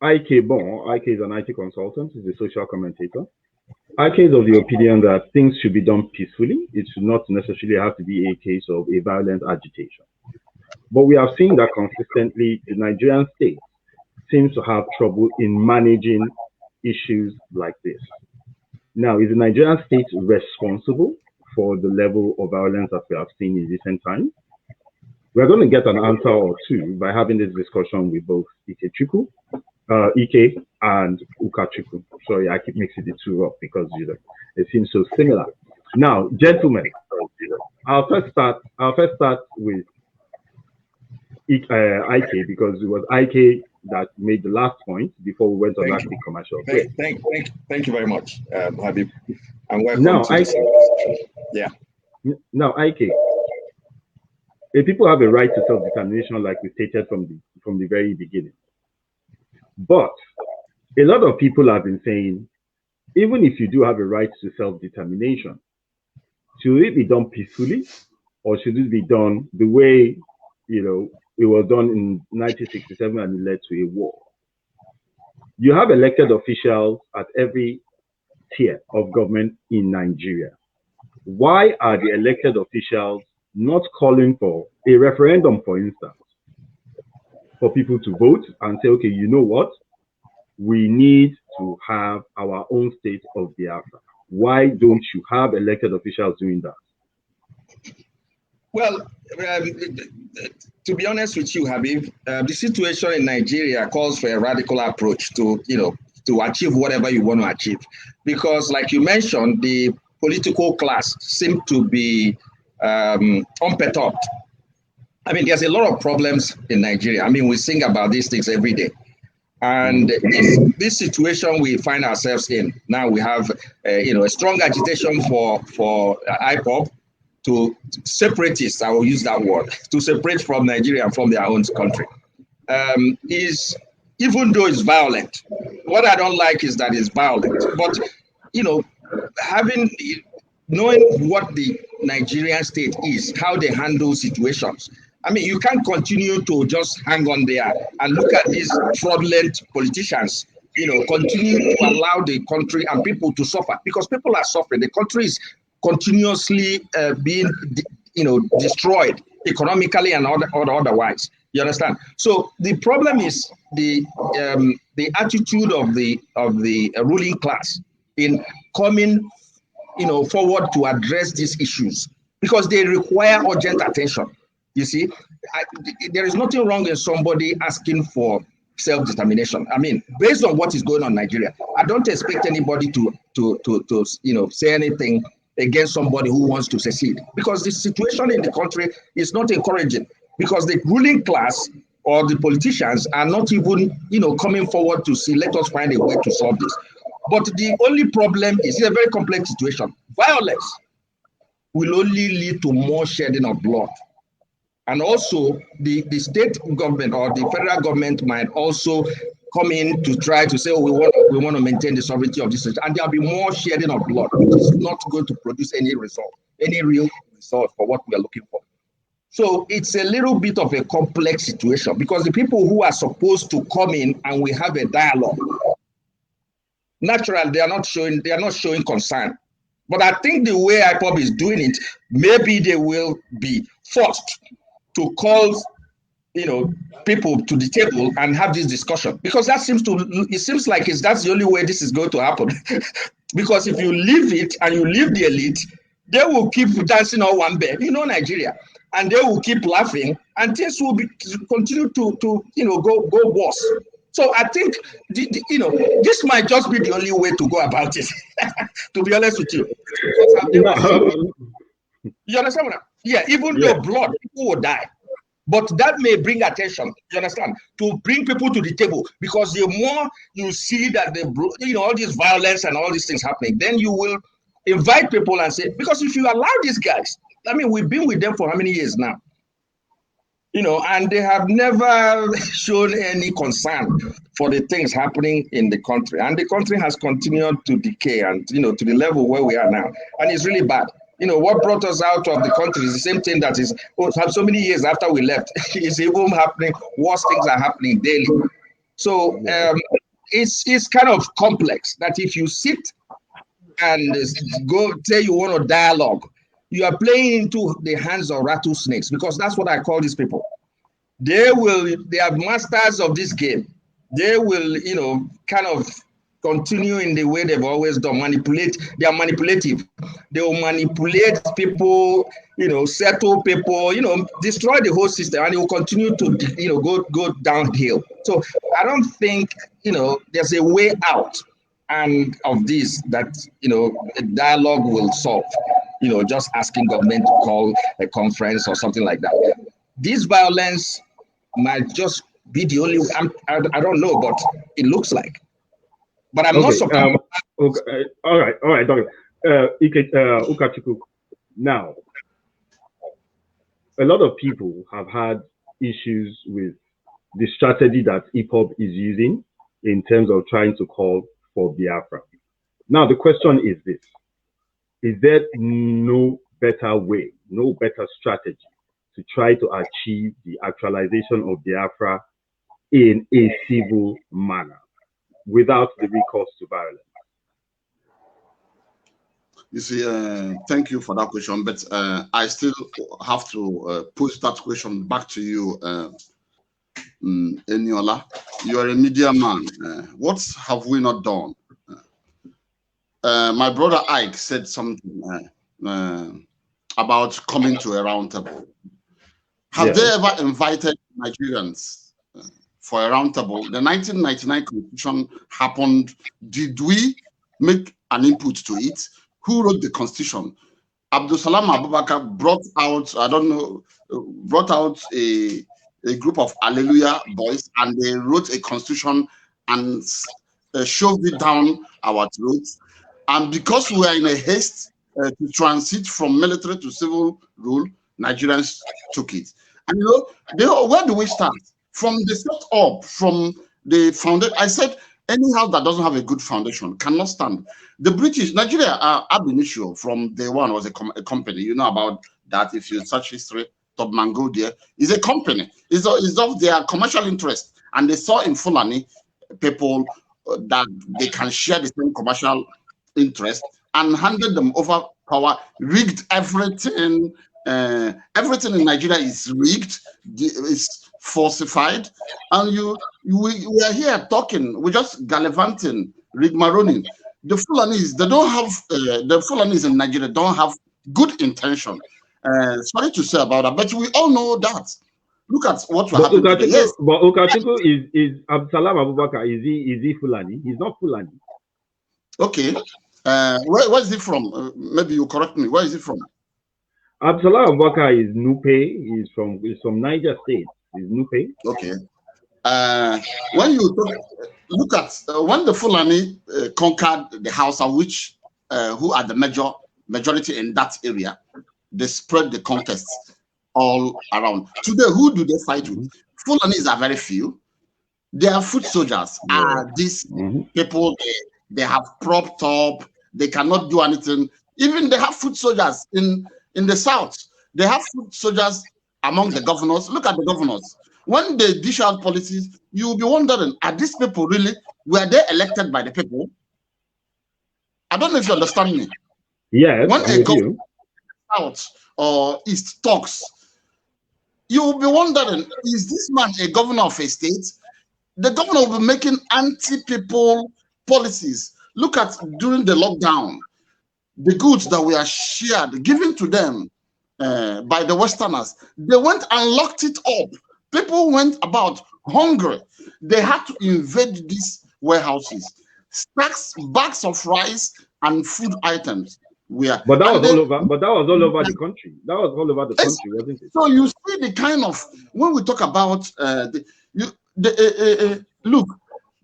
Ike Moore. Ike is an IT consultant, he's a social commentator. Ike is of the opinion that things should be done peacefully. It should not necessarily have to be a case of a violent agitation. But we have seen that consistently the Nigerian state seems to have trouble in managing issues like this. Now, is the Nigerian state responsible for the level of violence that we have seen in recent times? We're going to get an answer or two by having this discussion with both Ike and Ukachukwu. Sorry, I keep mixing the two up because it seems so similar. Now, gentlemen, I'll first start with Ike because it was Ike that made the last point before we went on that big commercial. Thank you very much, Habeeb. And welcome now, to Ike, yeah. Now, Ike, if people have a right to self-determination, like we stated from the very beginning, but a lot of people have been saying, even if you do have a right to self-determination, should it be done peacefully, or should it be done the way it was done in 1967 and it led to a war? You have elected officials at every tier of government in Nigeria. Why are the elected officials not calling for a referendum, for instance, for people to vote and say, okay, you know what? We need to have our own state of Biafra. Why don't you have elected officials doing that? Well, to be honest with you, Habeeb, the situation in Nigeria calls for a radical approach to achieve whatever you want to achieve. Because like you mentioned, the political class seem to be unperturbed. I mean, there's a lot of problems in Nigeria. I mean, we sing about these things every day. And this situation we find ourselves in, now we have a strong agitation for IPOB to separatists, I will use that word, to separate from Nigeria and from their own country, is, even though it's violent, what I don't like is that it's violent. But, knowing what the Nigerian state is, how they handle situations, I mean, you can't continue to just hang on there and look at these fraudulent politicians, continue to allow the country and people to suffer, because people are suffering. The country is continuously being, destroyed economically and otherwise. You understand? So the problem is the attitude of the ruling class in coming, forward to address these issues, because they require urgent attention. You see, there is nothing wrong in somebody asking for self-determination. I mean, based on what is going on in Nigeria, I don't expect anybody to say anything against somebody who wants to secede, because the situation in the country is not encouraging, because the ruling class or the politicians are not even, coming forward to see, let us find a way to solve this. But the only problem is, it's a very complex situation. Violence will only lead to more shedding of blood. And also, the state government or the federal government might also come in to try to say, oh, we want to maintain the sovereignty of this state, and there'll be more shedding of blood, which is not going to produce any result, any real result for what we are looking for. So it's a little bit of a complex situation, because the people who are supposed to come in and we have a dialogue naturally they are not showing concern. But I think the way IPOB is doing it, maybe they will be forced to call, people to the table and have this discussion, because it seems like that's the only way this is going to happen. Because if you leave it and you leave the elite, they will keep dancing on one bed, Nigeria, and they will keep laughing, and things will continue to go worse. So I think this might just be the only way to go about it. To be honest with you, you understand? Yeah, even though blood, people will die. But that may bring attention, you understand, to bring people to the table, because the more you see that all this violence and all these things happening, then you will invite people and say, because if you allow these guys, I mean, we've been with them for how many years now? And they have never shown any concern for the things happening in the country. And the country has continued to decay and, to the level where we are now. And it's really bad. What brought us out of the country is the same thing that is so many years after we left. It's even happening. Worse things are happening daily. So it's kind of complex that if you sit and go say you want to dialogue, you are playing into the hands of rattlesnakes, because that's what I call these people. They are masters of this game. They will, kind of continue in the way they've always done, manipulate. They are manipulative. They will manipulate people, settle people, destroy the whole system, and it will continue to, go downhill. So I don't think, there's a way out and of this that, a dialogue will solve, just asking government to call a conference or something like that. This violence might just be the only way. I don't know, but it looks like. But I'm not surprised. Okay. All right, Doctor. Ukachukwu. Now, a lot of people have had issues with the strategy that IPOB is using in terms of trying to call for Biafra. Now, the question is this: is there no better way, no better strategy to try to achieve the actualization of Biafra in a civil manner, without the recourse to violence? You see, thank you for that question, but I still have to put that question back to you, Eyinola. You are a media man. What have we not done? My brother Ike said something about coming to a round table. Have they ever invited Nigerians for a round table? The 1999 constitution happened. Did we make an input to it? Who wrote the constitution? Abdul Salam Abubakar brought out, a group of Hallelujah boys, and they wrote a constitution and shoved it down our throats. And because we are in a haste to transit from military to civil rule, Nigerians took it. And where do we start? From the set up, from the foundation. I said, any house that doesn't have a good foundation cannot stand. The British, Nigeria, ab initio from day one was a company. You know about that. If you search history, Top Mango there is a company. It's of their commercial interest. And they saw in Fulani people that they can share the same commercial interest, and handed them over power, rigged everything. Everything in Nigeria is rigged, is falsified, and we are here talking, we're just gallivanting, rigmaroning. The Fulanis, they don't have the Fulanis in Nigeria don't have good intention. Sorry to say about that, but we all know that. Look at what will happen today. Yes. But Ukachukwu is Absalam Abubakar. Is he Fulani? He's not Fulani. Okay. Where is he from? Maybe you correct me. Where is he from? Absalam Abubakar is Nupe. He's from Niger State. He's Nupe. Okay. When you look at when the Fulani conquered the Hausa, which who are the majority in that area, they spread the conquests all around. Today, who do they fight with? Fulanis are very few. They are foot soldiers. These people, they have propped up. They cannot do anything. Even they have foot soldiers in the south. They have foot soldiers among the governors. Look at the governors. When they dish out policies, you'll be wondering, are these people really, were they elected by the people? I don't know if you understand me. Yes, when I'm a governor you. South or East talks, you will be wondering, is this man a governor of a state? The governor will be making anti-people policies. Look at during the lockdown, the goods that we are shared, given to them by the Westerners. They went and locked it up. People went about hungry. They had to invade these warehouses. Stacks, bags of rice and food items were. But that was all over. But that was all over the country. That was all over the country, wasn't it? So you see the kind of, when we talk about look,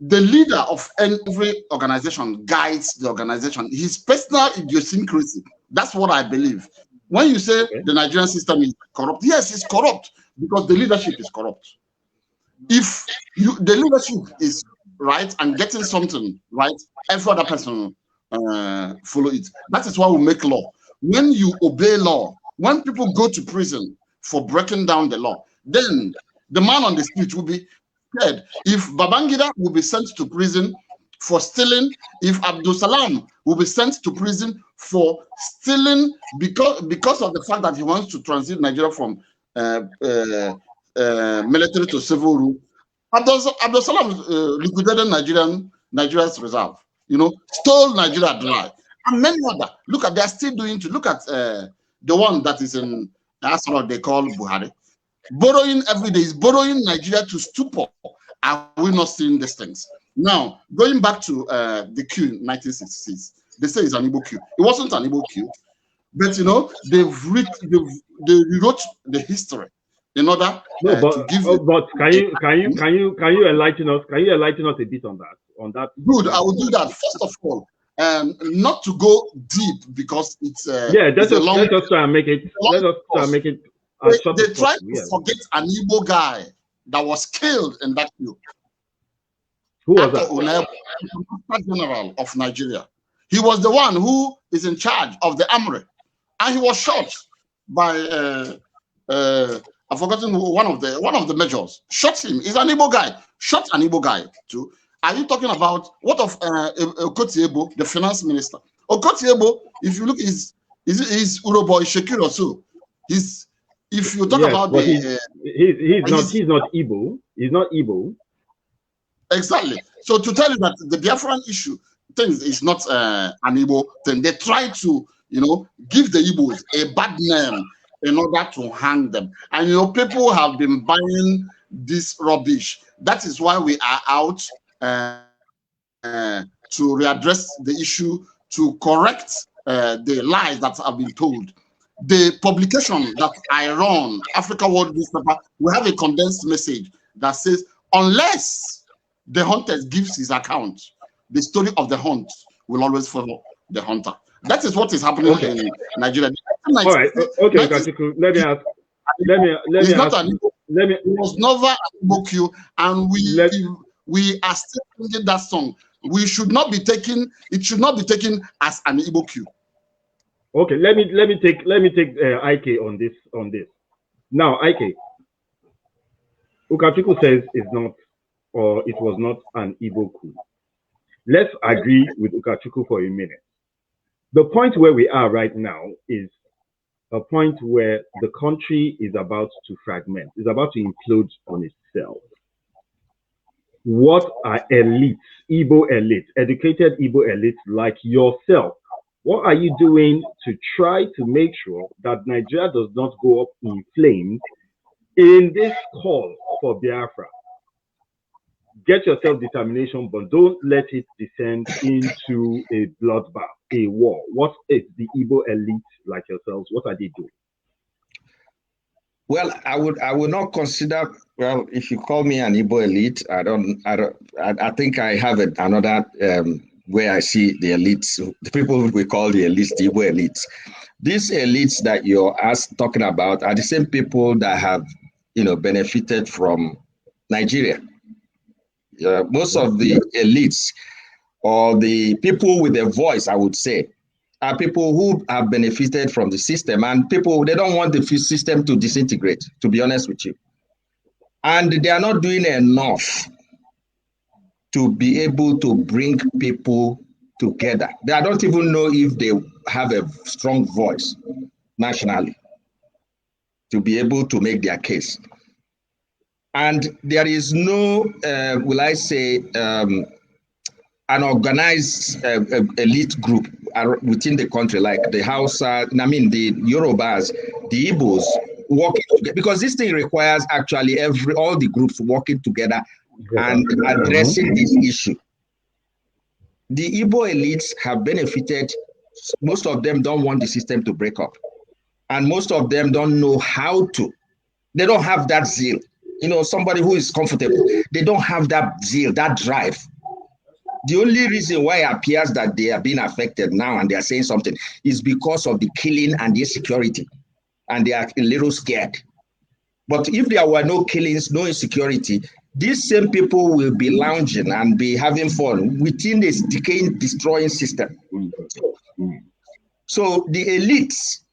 the leader of every organization guides the organization. His personal idiosyncrasy. That's what I believe. When you say the Nigerian system is corrupt, yes, it's corrupt because the leadership is corrupt. If the leadership is right and getting something right, every other person follow it. That is why we make law. When you obey law, when people go to prison for breaking down the law, then the man on the street will be scared. If Babangida will be sent to prison for stealing, if Abdul Salam will be sent to prison for stealing because of the fact that he wants to transit Nigeria from military to civil rule, Abdul Salam liquidated Nigeria's reserve, stole Nigeria dry, and many other. Look at, they are still doing to look at the one that is in Arsenal, they call Buhari. Borrowing every day, is borrowing Nigeria to stupor. Are we not seeing these things? Now, going back to the coup in 1966, they say it's an Igbo coup. It wasn't an Igbo coup, but they rewrote the history in order to give. But can you enlighten us? Can you enlighten us a bit on that? Good, I will do that. First of all, not to go deep because it's let's just try and make it. Let us try and make it. They tried to forget an Igbo guy that was killed in that coup. Who was that? General of Nigeria. He was the one who is in charge of the armory, and he was shot by I've forgotten who, one of the majors shot him. He's an Igbo guy. Shot an Igbo guy too. Are you talking about what of Okotie, the finance minister? Okotie, if you look, is Uroboy Shekir or so. If you talk about he's not Igbo. He's not Igbo. Exactly. So to tell you that the Biafran issue things is not an Igbo thing, they try to give the Igbos a bad name in order to hang them. And people have been buying this rubbish. That is why we are out to readdress the issue, to correct the lies that have been told. The publication that I run, Africa World Newspaper, we have a condensed message that says, unless the hunter gives his account, the story of the hunt will always follow the hunter. That is what is happening in Nigeria. All right. Okay, Ukachukwu, let me ask. It was never an Igbo coup, and we are still singing that song. It should not be taken as an Igbo coup. Okay, let me take Ike on this. Now, Ike, Ukachukwu says it's not, or it was not an Igbo coup. Let's agree with Ukachukwu for a minute. The point where we are right now is a point where the country is about to fragment, is about to implode on itself. What are elites, Igbo elites, educated Igbo elites like yourself? What are you doing to try to make sure that Nigeria does not go up in flames in this call for Biafra? Get your self-determination, but don't let it descend into a bloodbath, a war. What is the Igbo elite like yourselves? What are they doing? Well, I would not consider. Well, if you call me an Igbo elite, I think I have another where I see the elites, the people we call the elites, the Igbo elites. These elites that you're talking about are the same people that have, benefited from Nigeria. Most of the elites, or the people with a voice, I would say, are people who have benefited from the system, and people, they don't want the system to disintegrate, to be honest with you. And they are not doing enough to be able to bring people together. I don't even know if they have a strong voice nationally to be able to make their case. And there is no, will I say, an organized elite group within the country, like the Hausa, I mean, the Yorubas, the Igbos, working together, because this thing requires actually all the groups working together and addressing this issue. The Igbo elites have benefited. Most of them don't want the system to break up. And most of them don't know how to. They don't have that zeal. You know, somebody who is comfortable, they don't have that zeal, that drive. The only reason why it appears that they are being affected now and they are saying something is because of the killing and the insecurity. And they are a little scared. But if there were no killings, no insecurity, these same people will be lounging and be having fun within this decaying, destroying system. So the elites,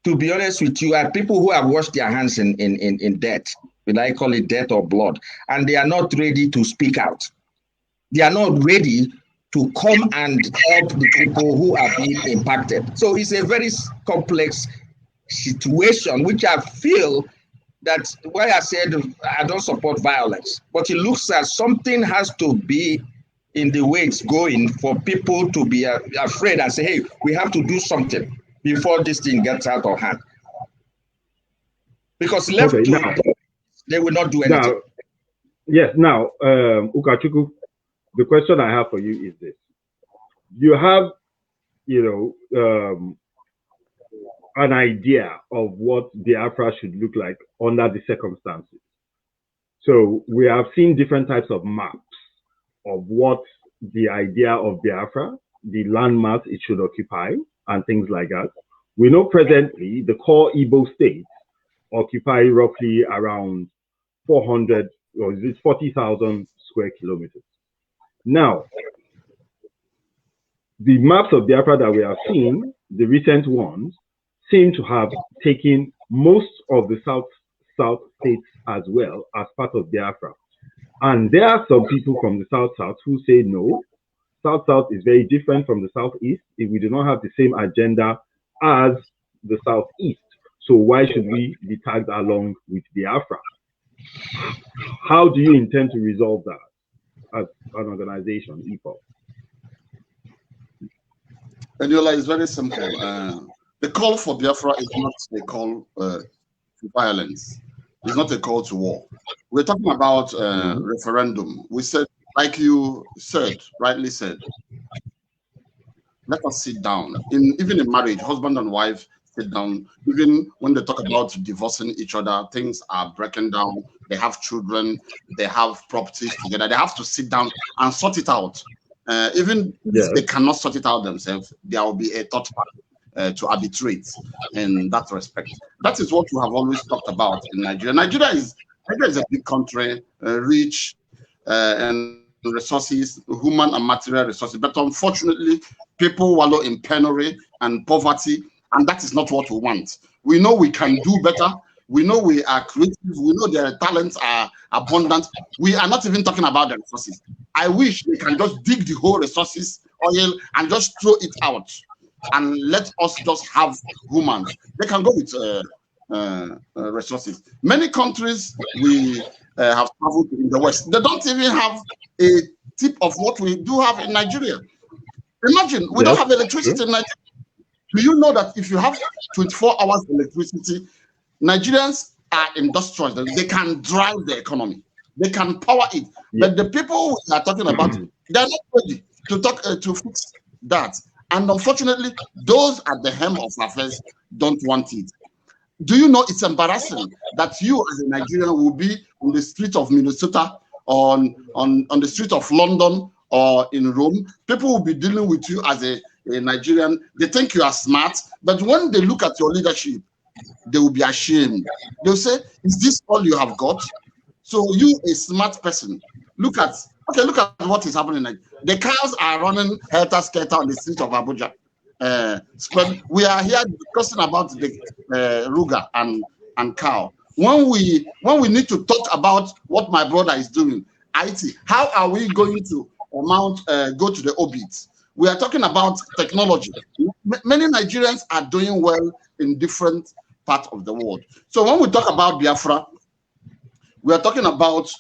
to be honest with you, are people who have washed their hands in debt. Will I call it debt or blood? And they are not ready to speak out. They are not ready to come and help the people who are being impacted. So it's a very complex situation, which I feel that's why I said I don't support violence. But it looks as something has to be in the way it's going for people to be afraid and say, hey, we have to do something before this thing gets out of hand. Because left to it, they will not do anything. Now, Ukachukwu, the question I have for you is this. You have, an idea of what Biafra should look like under the circumstances. So we have seen different types of maps of what the idea of Biafra, the landmass it should occupy, and things like that. We know presently the core Igbo states occupy roughly around 400 or is it 40,000 square kilometers. Now, the maps of Biafra that we have seen, the recent ones, seem to have taken most of the South states as well as part of Biafra. And there are some people from the South who say no, South is very different from the Southeast. If we do not have the same agenda as the Southeast, so why should we be tagged along with Biafra? How do you intend to resolve that as an organization, IPOB? Eyinola is very simple. The call for Biafra is not a call to violence. It's not a call to war. We're talking about referendum. We said, like you said, rightly said, let us sit down. Even in marriage, husband and wife sit down. Even when they talk about divorcing each other, things are breaking down. They have children, they have properties together. They have to sit down and sort it out. Even if they cannot sort it out themselves, there will be a third party to arbitrate in that respect. That is what we have always talked about in Nigeria. Nigeria is a big country, rich and resources, human and material resources. But unfortunately, people wallow in penury and poverty, and that is not what we want. We know we can do better. We know we are creative. We know their talents are abundant. We are not even talking about the resources. I wish we can just dig the whole resources, oil, and just throw it out. And let us just have humans. They can go with resources. Many countries we have traveled to in the West, they don't even have a tip of what we do have in Nigeria. Imagine, we don't have electricity in Nigeria. Do you know that if you have 24 hours electricity, Nigerians are industrious. They can drive the economy. They can power it. But the people we are talking about, they're not ready to talk to fix that. And unfortunately, those at the helm of affairs don't want it. Do you know it's embarrassing that you as a Nigerian will be on the street of Minnesota, on the street of London or in Rome? People will be dealing with you as a Nigerian. They think you are smart, but when they look at your leadership, they will be ashamed. They'll say, is this all you have got? So you, a smart person, look at what is happening. The cows are running helter-skelter on the street of Abuja. We are here discussing about the Ruga and cow. When we need to talk about what my brother is doing, IT, how are we going to go to the orbit? We are talking about technology. Many Nigerians are doing well in different parts of the world. So when we talk about Biafra, we are talking about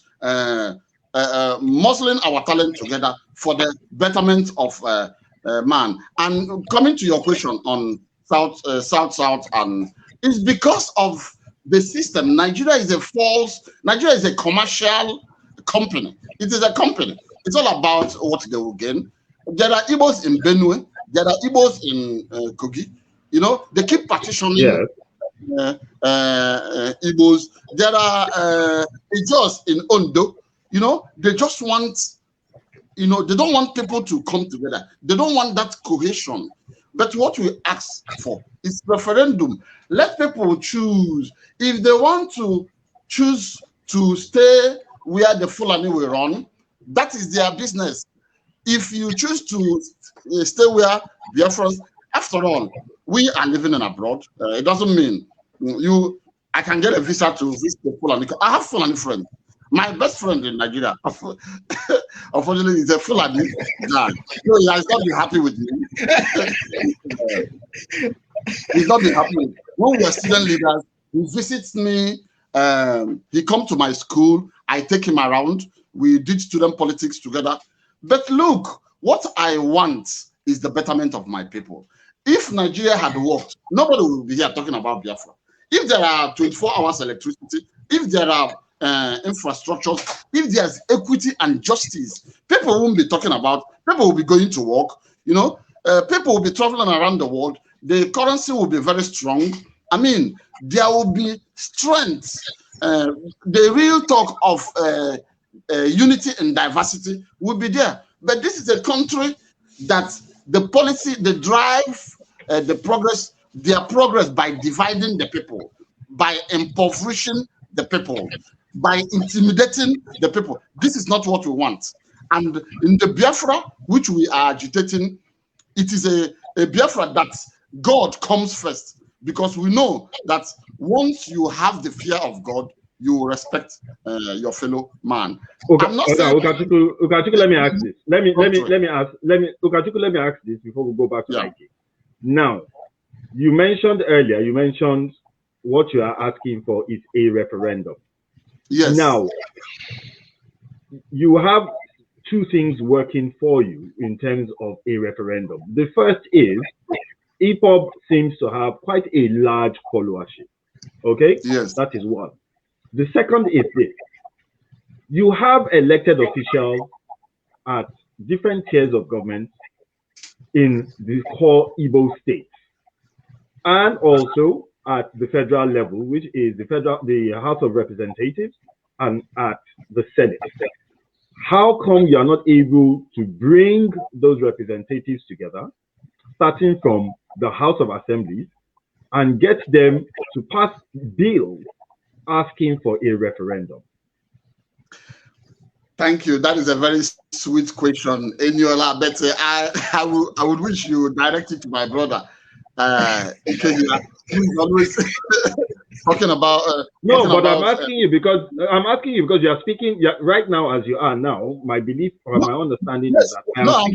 muscling our talent together for the betterment of man. And coming to your question on South, and it's because of the system. Nigeria is a commercial company. It is a company. It's all about what they will gain. There are Igbos in Benue. There are Igbos in Kogi. You know, they keep partitioning Igbos. There are Ijos in Ondo. You know, they just want, you know, they don't want people to come together. They don't want that cohesion. But what we ask for is referendum. Let people choose. If they want to choose to stay where the Fulani will run, that is their business. If you choose to stay where Biafrans, after all, we are living in abroad. It doesn't mean I can get a visa to visit the Fulani. I have Fulani friends. My best friend in Nigeria, unfortunately, is a Fulani guy. So he has not been happy with me. He's not been happy with me. When we were student leaders, he visits me. He comes to my school. I take him around. We did student politics together. But look, what I want is the betterment of my people. If Nigeria had worked, nobody would be here talking about Biafra. If there are 24 hours electricity, if there are infrastructures, if there's equity and justice, people won't be talking about, people will be going to work, you know, people will be traveling around the world, the currency will be very strong. I mean, there will be strength. The real talk of unity and diversity will be there. But this is a country that the policy, the drive, the progress, their progress by dividing the people, by impoverishing the people, by intimidating the people. This is not what we want. And in the Biafra, which we are agitating, it is a Biafra that God comes first, because we know that once you have the fear of God, you will respect your fellow man. Okay, I'm not saying Ukachukwu, let me ask this. Let me ask this before we go back to Ike. Now, you mentioned earlier, what you are asking for is a referendum. Yes. Now, you have two things working for you in terms of a referendum. The first is IPOB seems to have quite a large followership. Okay? Yes. That is one. The second is this. You have elected officials at different tiers of government in the core Igbo states, and also at the federal level, which is the House of Representatives, and at the Senate. How come you are not able to bring those representatives together, starting from the House of Assemblies, and get them to pass bills asking for a referendum? Thank you. That is a very sweet question, Eyinola. But I would wish you direct it to my brother. He's always talking about. I'm asking you because you are speaking right now as you are now. My belief or my understanding is that I'm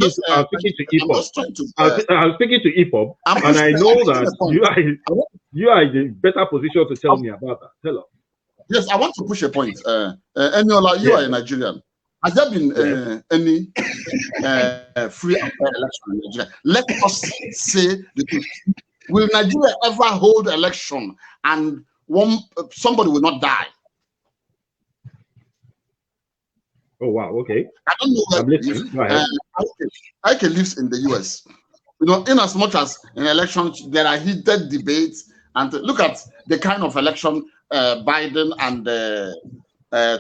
speaking to IPOB. I'm speaking to IPOB, and I know that you are in a better position to tell me about that. Tell us. Yes, I want to push a point. Eyinola, you are a Nigerian. Has there been any free and fair election in Nigeria? Let us say the truth. Will Nigeria ever hold election and somebody will not die? Oh wow, okay. I don't know where Ike lives in the US. You know, in as much as in elections there are heated debates, and look at the kind of election Biden and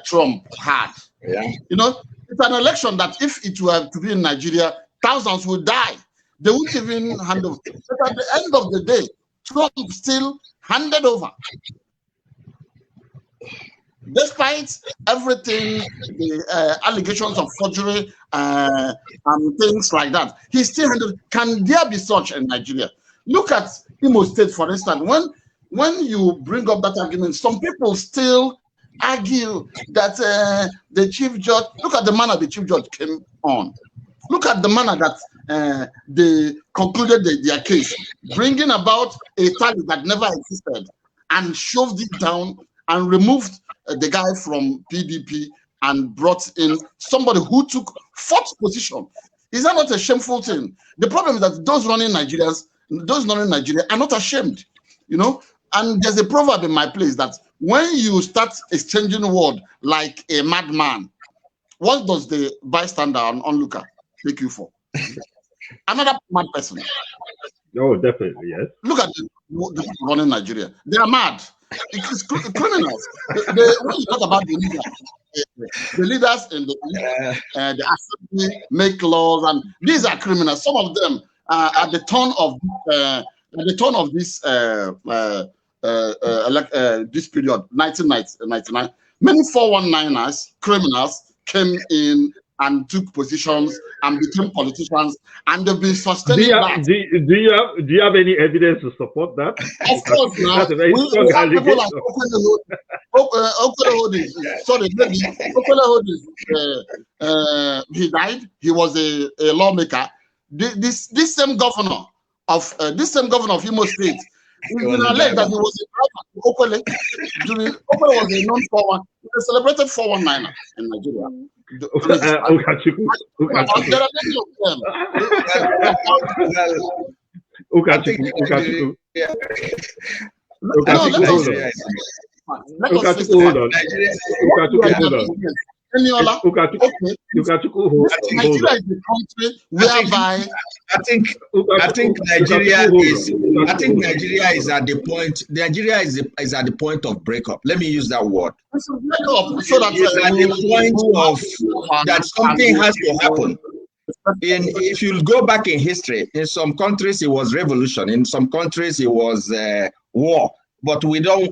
Trump had. Yeah. You know, it's an election that if it were to be in Nigeria, thousands would die. They wouldn't even hand over. But at the end of the day, Trump still handed over. Despite everything, the allegations of forgery and things like that, he still handled. Can there be such in Nigeria? Look at Imo State, for instance. When you bring up that argument, some people still argue that the chief judge. Look at the manner the chief judge came on. Look at the manner that they concluded their case, bringing about a tally that never existed, and shoved it down and removed the guy from PDP and brought in somebody who took fourth position. Is that not a shameful thing? The problem is that those running Nigeria are not ashamed, you know. And there's a proverb in my place that when you start exchanging word like a madman, what does the bystander and onlooker take you for? Another mad person. Oh, definitely, yes. Look at the people running Nigeria. They are mad. It's criminals. When you talk about the leaders in the assembly make laws, and these are criminals. Some of them at the turn of this this period, 1999, many 419ers, criminals, came in and took positions and became politicians, and they've been sustaining that. Do you have any evidence to support that? Of course, now that's a very we strong have people like Okorie. He died. He was a lawmaker. This same governor of Imo State, it's been alleged that he was a driver. Okorie was a known 419. He was a celebrated 419er in Nigeria. Ukachukwu. There are many of them. Ukachukwu. Nigeria is the country whereby I think Nigeria is at the point. Nigeria is at the point of breakup. Let me use that word. so that It's at the point of that something has to happen. If you go back in history, in some countries it was revolution, in some countries it was war. But we're not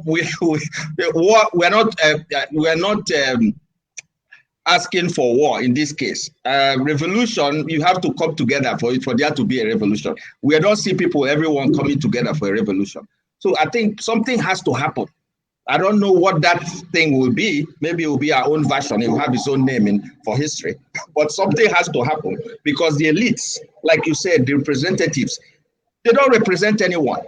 asking for war in this case. Revolution, you have to come together for there to be a revolution. We don't see everyone coming together for a revolution. So I think something has to happen. I don't know what that thing will be. Maybe it will be our own version. It will have its own name for history. But something has to happen because the elites, like you said, the representatives, they don't represent anyone.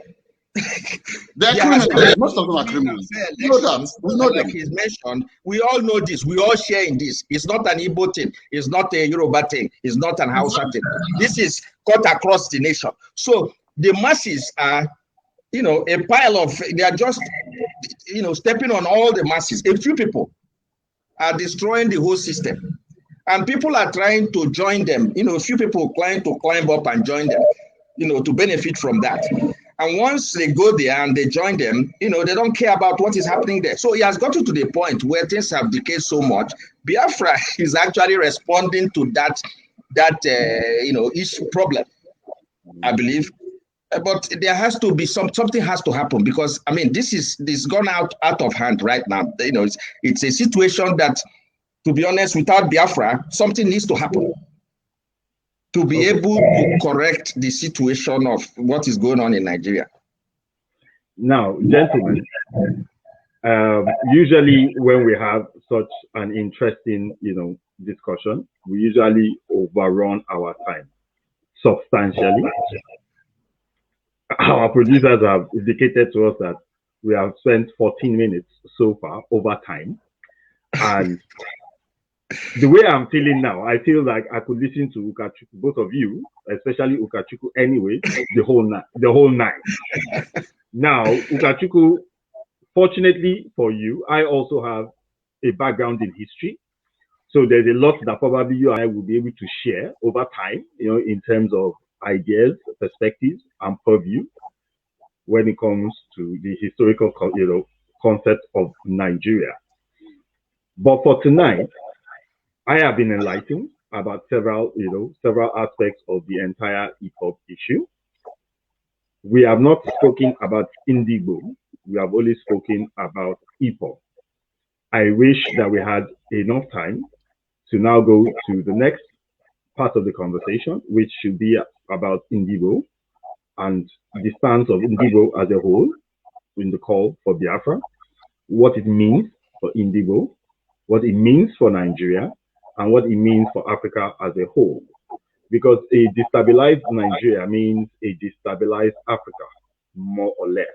They're criminals. Most of them are criminals. We know that. Like he's mentioned, we all know this. We all share in this. It's not an Igbo thing. It's not a Yoruba thing. It's not an Hausa thing. This is cut across the nation. So the masses are, a pile of, they are just, stepping on all the masses. A few people are destroying the whole system. And people are trying to join them. A few people trying to climb up and join them, to benefit from that. And once they go there and they join them, they don't care about what is happening there. So it has gotten to the point where things have decayed so much. Biafra is actually responding to that issue problem, I believe. But there has to be something has to happen because this is gone out of hand right now. It's a situation that, to be honest, without Biafra, something needs to happen to be able to correct the situation of what is going on in Nigeria. Now, gentlemen, usually when we have such an interesting, discussion, we usually overrun our time substantially. Our producers have indicated to us that we have spent 14 minutes so far over time. And the way I'm feeling now, I feel like I could listen to Ukachukwu, both of you, especially Ukachukwu anyway, the whole night. Now, Ukachukwu, fortunately for you, I also have a background in history. So there's a lot that probably you and I will be able to share over time, in terms of ideas, perspectives, and purview when it comes to the historical, concept of Nigeria. But for tonight, I have been enlightened about several aspects of the entire IPOB issue. We have not spoken about Indigo. We have only spoken about IPOB. I wish that we had enough time to now go to the next part of the conversation, which should be about Indigo and the stance of Indigo as a whole in the call for Biafra, what it means for Indigo, what it means for Nigeria, and what it means for Africa as a whole. Because a destabilized Nigeria means a destabilized Africa, more or less.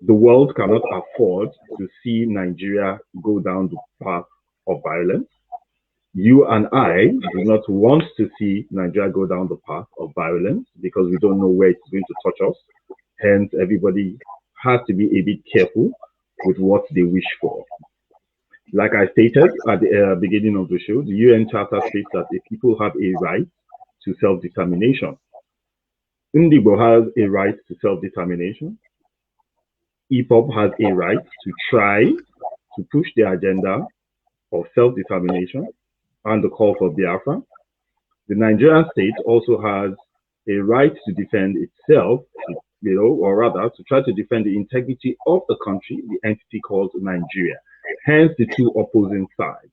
The world cannot afford to see Nigeria go down the path of violence. You and I do not want to see Nigeria go down the path of violence because we don't know where it's going to touch us. Hence, everybody has to be a bit careful with what they wish for. Like I stated at the beginning of the show, the UN Charter states that the people have a right to self-determination. Indigo has a right to self-determination. IPOB has a right to try to push the agenda of self-determination and the call for Biafra. The Nigerian state also has a right to defend itself, or rather to try to defend the integrity of the country, the entity called Nigeria. Hence the two opposing sides.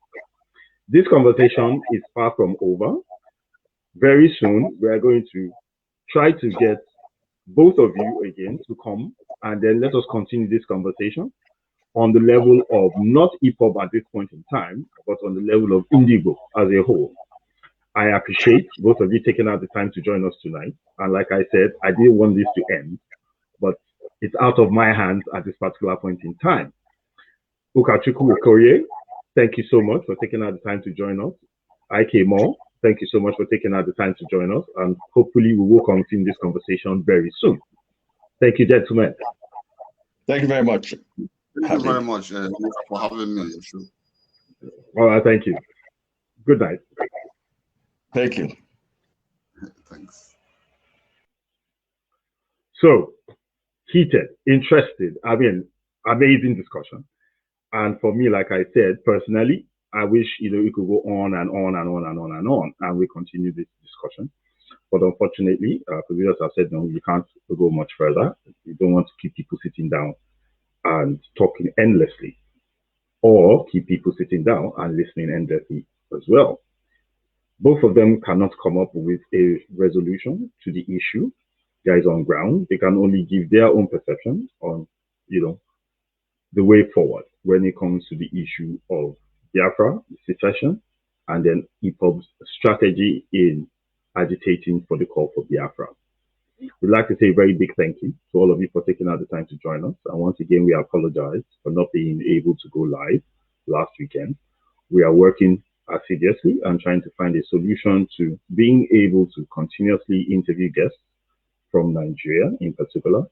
This conversation is far from over. Very soon, we are going to try to get both of you again to come, and then let us continue this conversation on the level of not IPOB at this point in time, but on the level of Indigo as a whole. I appreciate both of you taking out the time to join us tonight. And like I said, I didn't want this to end, but it's out of my hands at this particular point in time. Ukachukwu Okorie, thank you so much for taking out the time to join us. Ike Moore, thank you so much for taking out the time to join us. And hopefully we will continue this conversation very soon. Thank you, gentlemen. Thank you very much. Thank you very much for having me on your show. All right, thank you. Good night. Thank you. Thanks. So, heated, interested, amazing discussion. And for me, like I said, personally, I wish we could go on and on and on and on and on, and we continue this discussion. But unfortunately, producers have said, no, you can't go much further. You don't want to keep people sitting down and talking endlessly, or keep people sitting down and listening endlessly as well. Both of them cannot come up with a resolution to the issue that is on ground. They can only give their own perception on, the way forward when it comes to the issue of Biafra, secession, and then IPOB's strategy in agitating for the call for Biafra. We'd like to say a very big thank you to all of you for taking out the time to join us. And once again, we apologize for not being able to go live last weekend. We are working assiduously and trying to find a solution to being able to continuously interview guests from Nigeria in particular,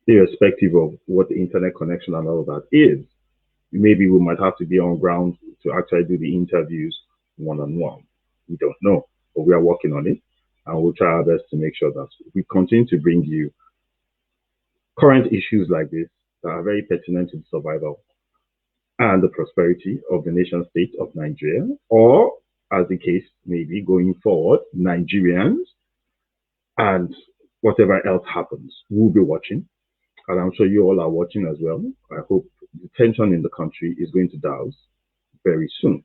irrespective of what the internet connection and all of that is. Maybe we might have to be on ground to actually do the interviews one-on-one. We don't know, but we are working on it, and we'll try our best to make sure that we continue to bring you current issues like this that are very pertinent to the survival and the prosperity of the nation state of Nigeria, or as the case may be going forward, Nigerians, and whatever else happens. We'll be watching, and I'm sure you all are watching as well. I hope the tension in the country is going to douse very soon.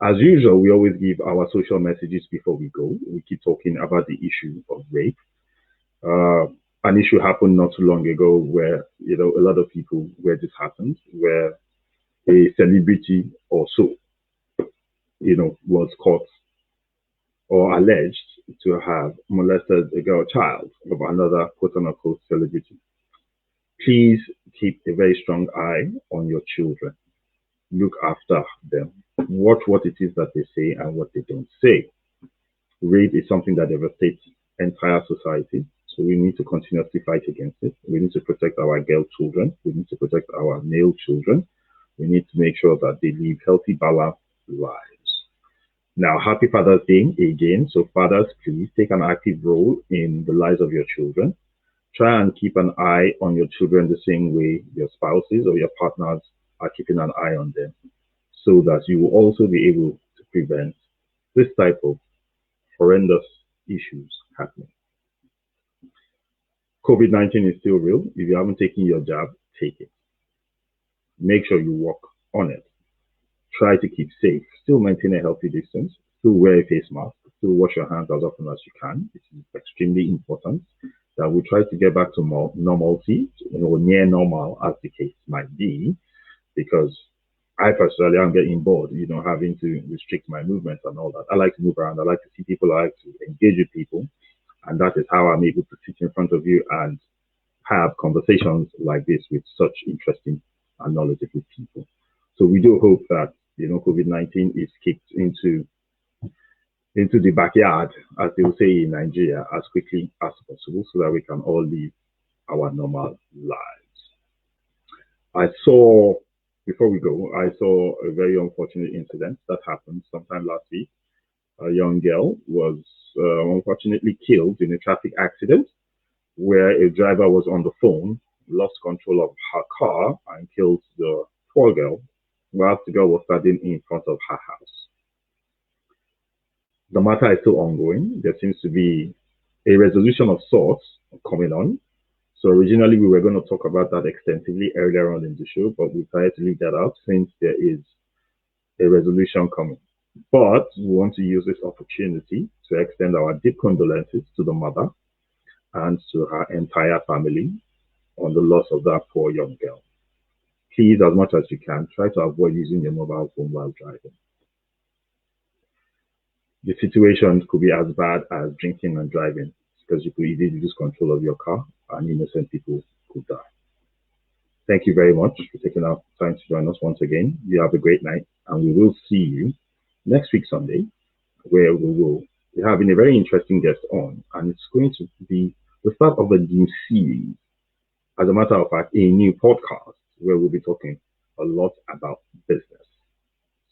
As usual, we always give our social messages before we go. We keep talking about the issue of rape. An issue happened not too long ago where, a lot of people, where this happened, where a celebrity or so, was caught or alleged to have molested a girl child of another quote-unquote celebrity. Please keep a very strong eye on your children. Look after them. Watch what it is that they say and what they don't say. Rape is something that devastates entire society, so we need to continuously fight against it. We need to protect our girl children. We need to protect our male children. We need to make sure that they live healthy, balanced lives. Now, happy Father's Day again. So fathers, please take an active role in the lives of your children. Try and keep an eye on your children the same way your spouses or your partners are keeping an eye on them, so that you will also be able to prevent this type of horrendous issues happening. COVID-19 is still real. If you haven't taken your jab, take it. Make sure you work on it. Try to keep safe. Still maintain a healthy distance. Still wear a face mask. Still wash your hands as often as you can. It is extremely important that we try to get back to normalcy, near normal as the case might be, because I personally am getting bored, you know, having to restrict my movements and all that. I like to move around. I like to see people. I like to engage with people. And that is how I'm able to sit in front of you and have conversations like this with such interesting and knowledgeable people. So we do hope that, you know, COVID-19 is kicked into the backyard, as they will say in Nigeria, as quickly as possible so that we can all live our normal lives. Before we go, I saw a very unfortunate incident that happened sometime last week. A young girl was unfortunately killed in a traffic accident where a driver was on the phone, lost control of her car, and killed the poor girl whilst the girl was standing in front of her house. The matter is still ongoing. There seems to be a resolution of sorts coming on. So originally we were going to talk about that extensively earlier on in the show, but we decided to leave that out since there is a resolution coming. But we want to use this opportunity to extend our deep condolences to the mother and to her entire family on the loss of that poor young girl. Please, as much as you can, try to avoid using your mobile phone while driving. The situation could be as bad as drinking and driving because you could easily lose control of your car and innocent people could die. Thank you very much for taking our time to join us once again. You have a great night, and we will see you next week Sunday, where we will be having a very interesting guest on, and it's going to be the start of a new series. As a matter of fact, a new podcast where we'll be talking a lot about business.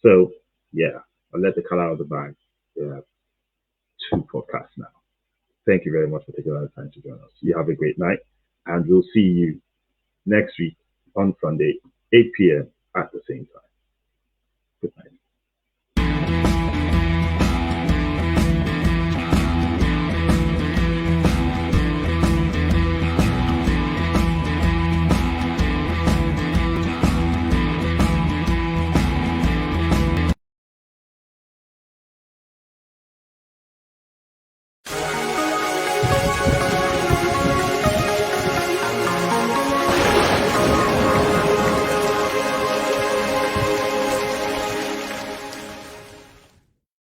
So yeah, I'll let the cat out of the bag. We have 2 podcasts now. Thank you very much for taking the time to join us. You have a great night, and we'll see you next week on Sunday, 8 p.m. at the same time. Good night.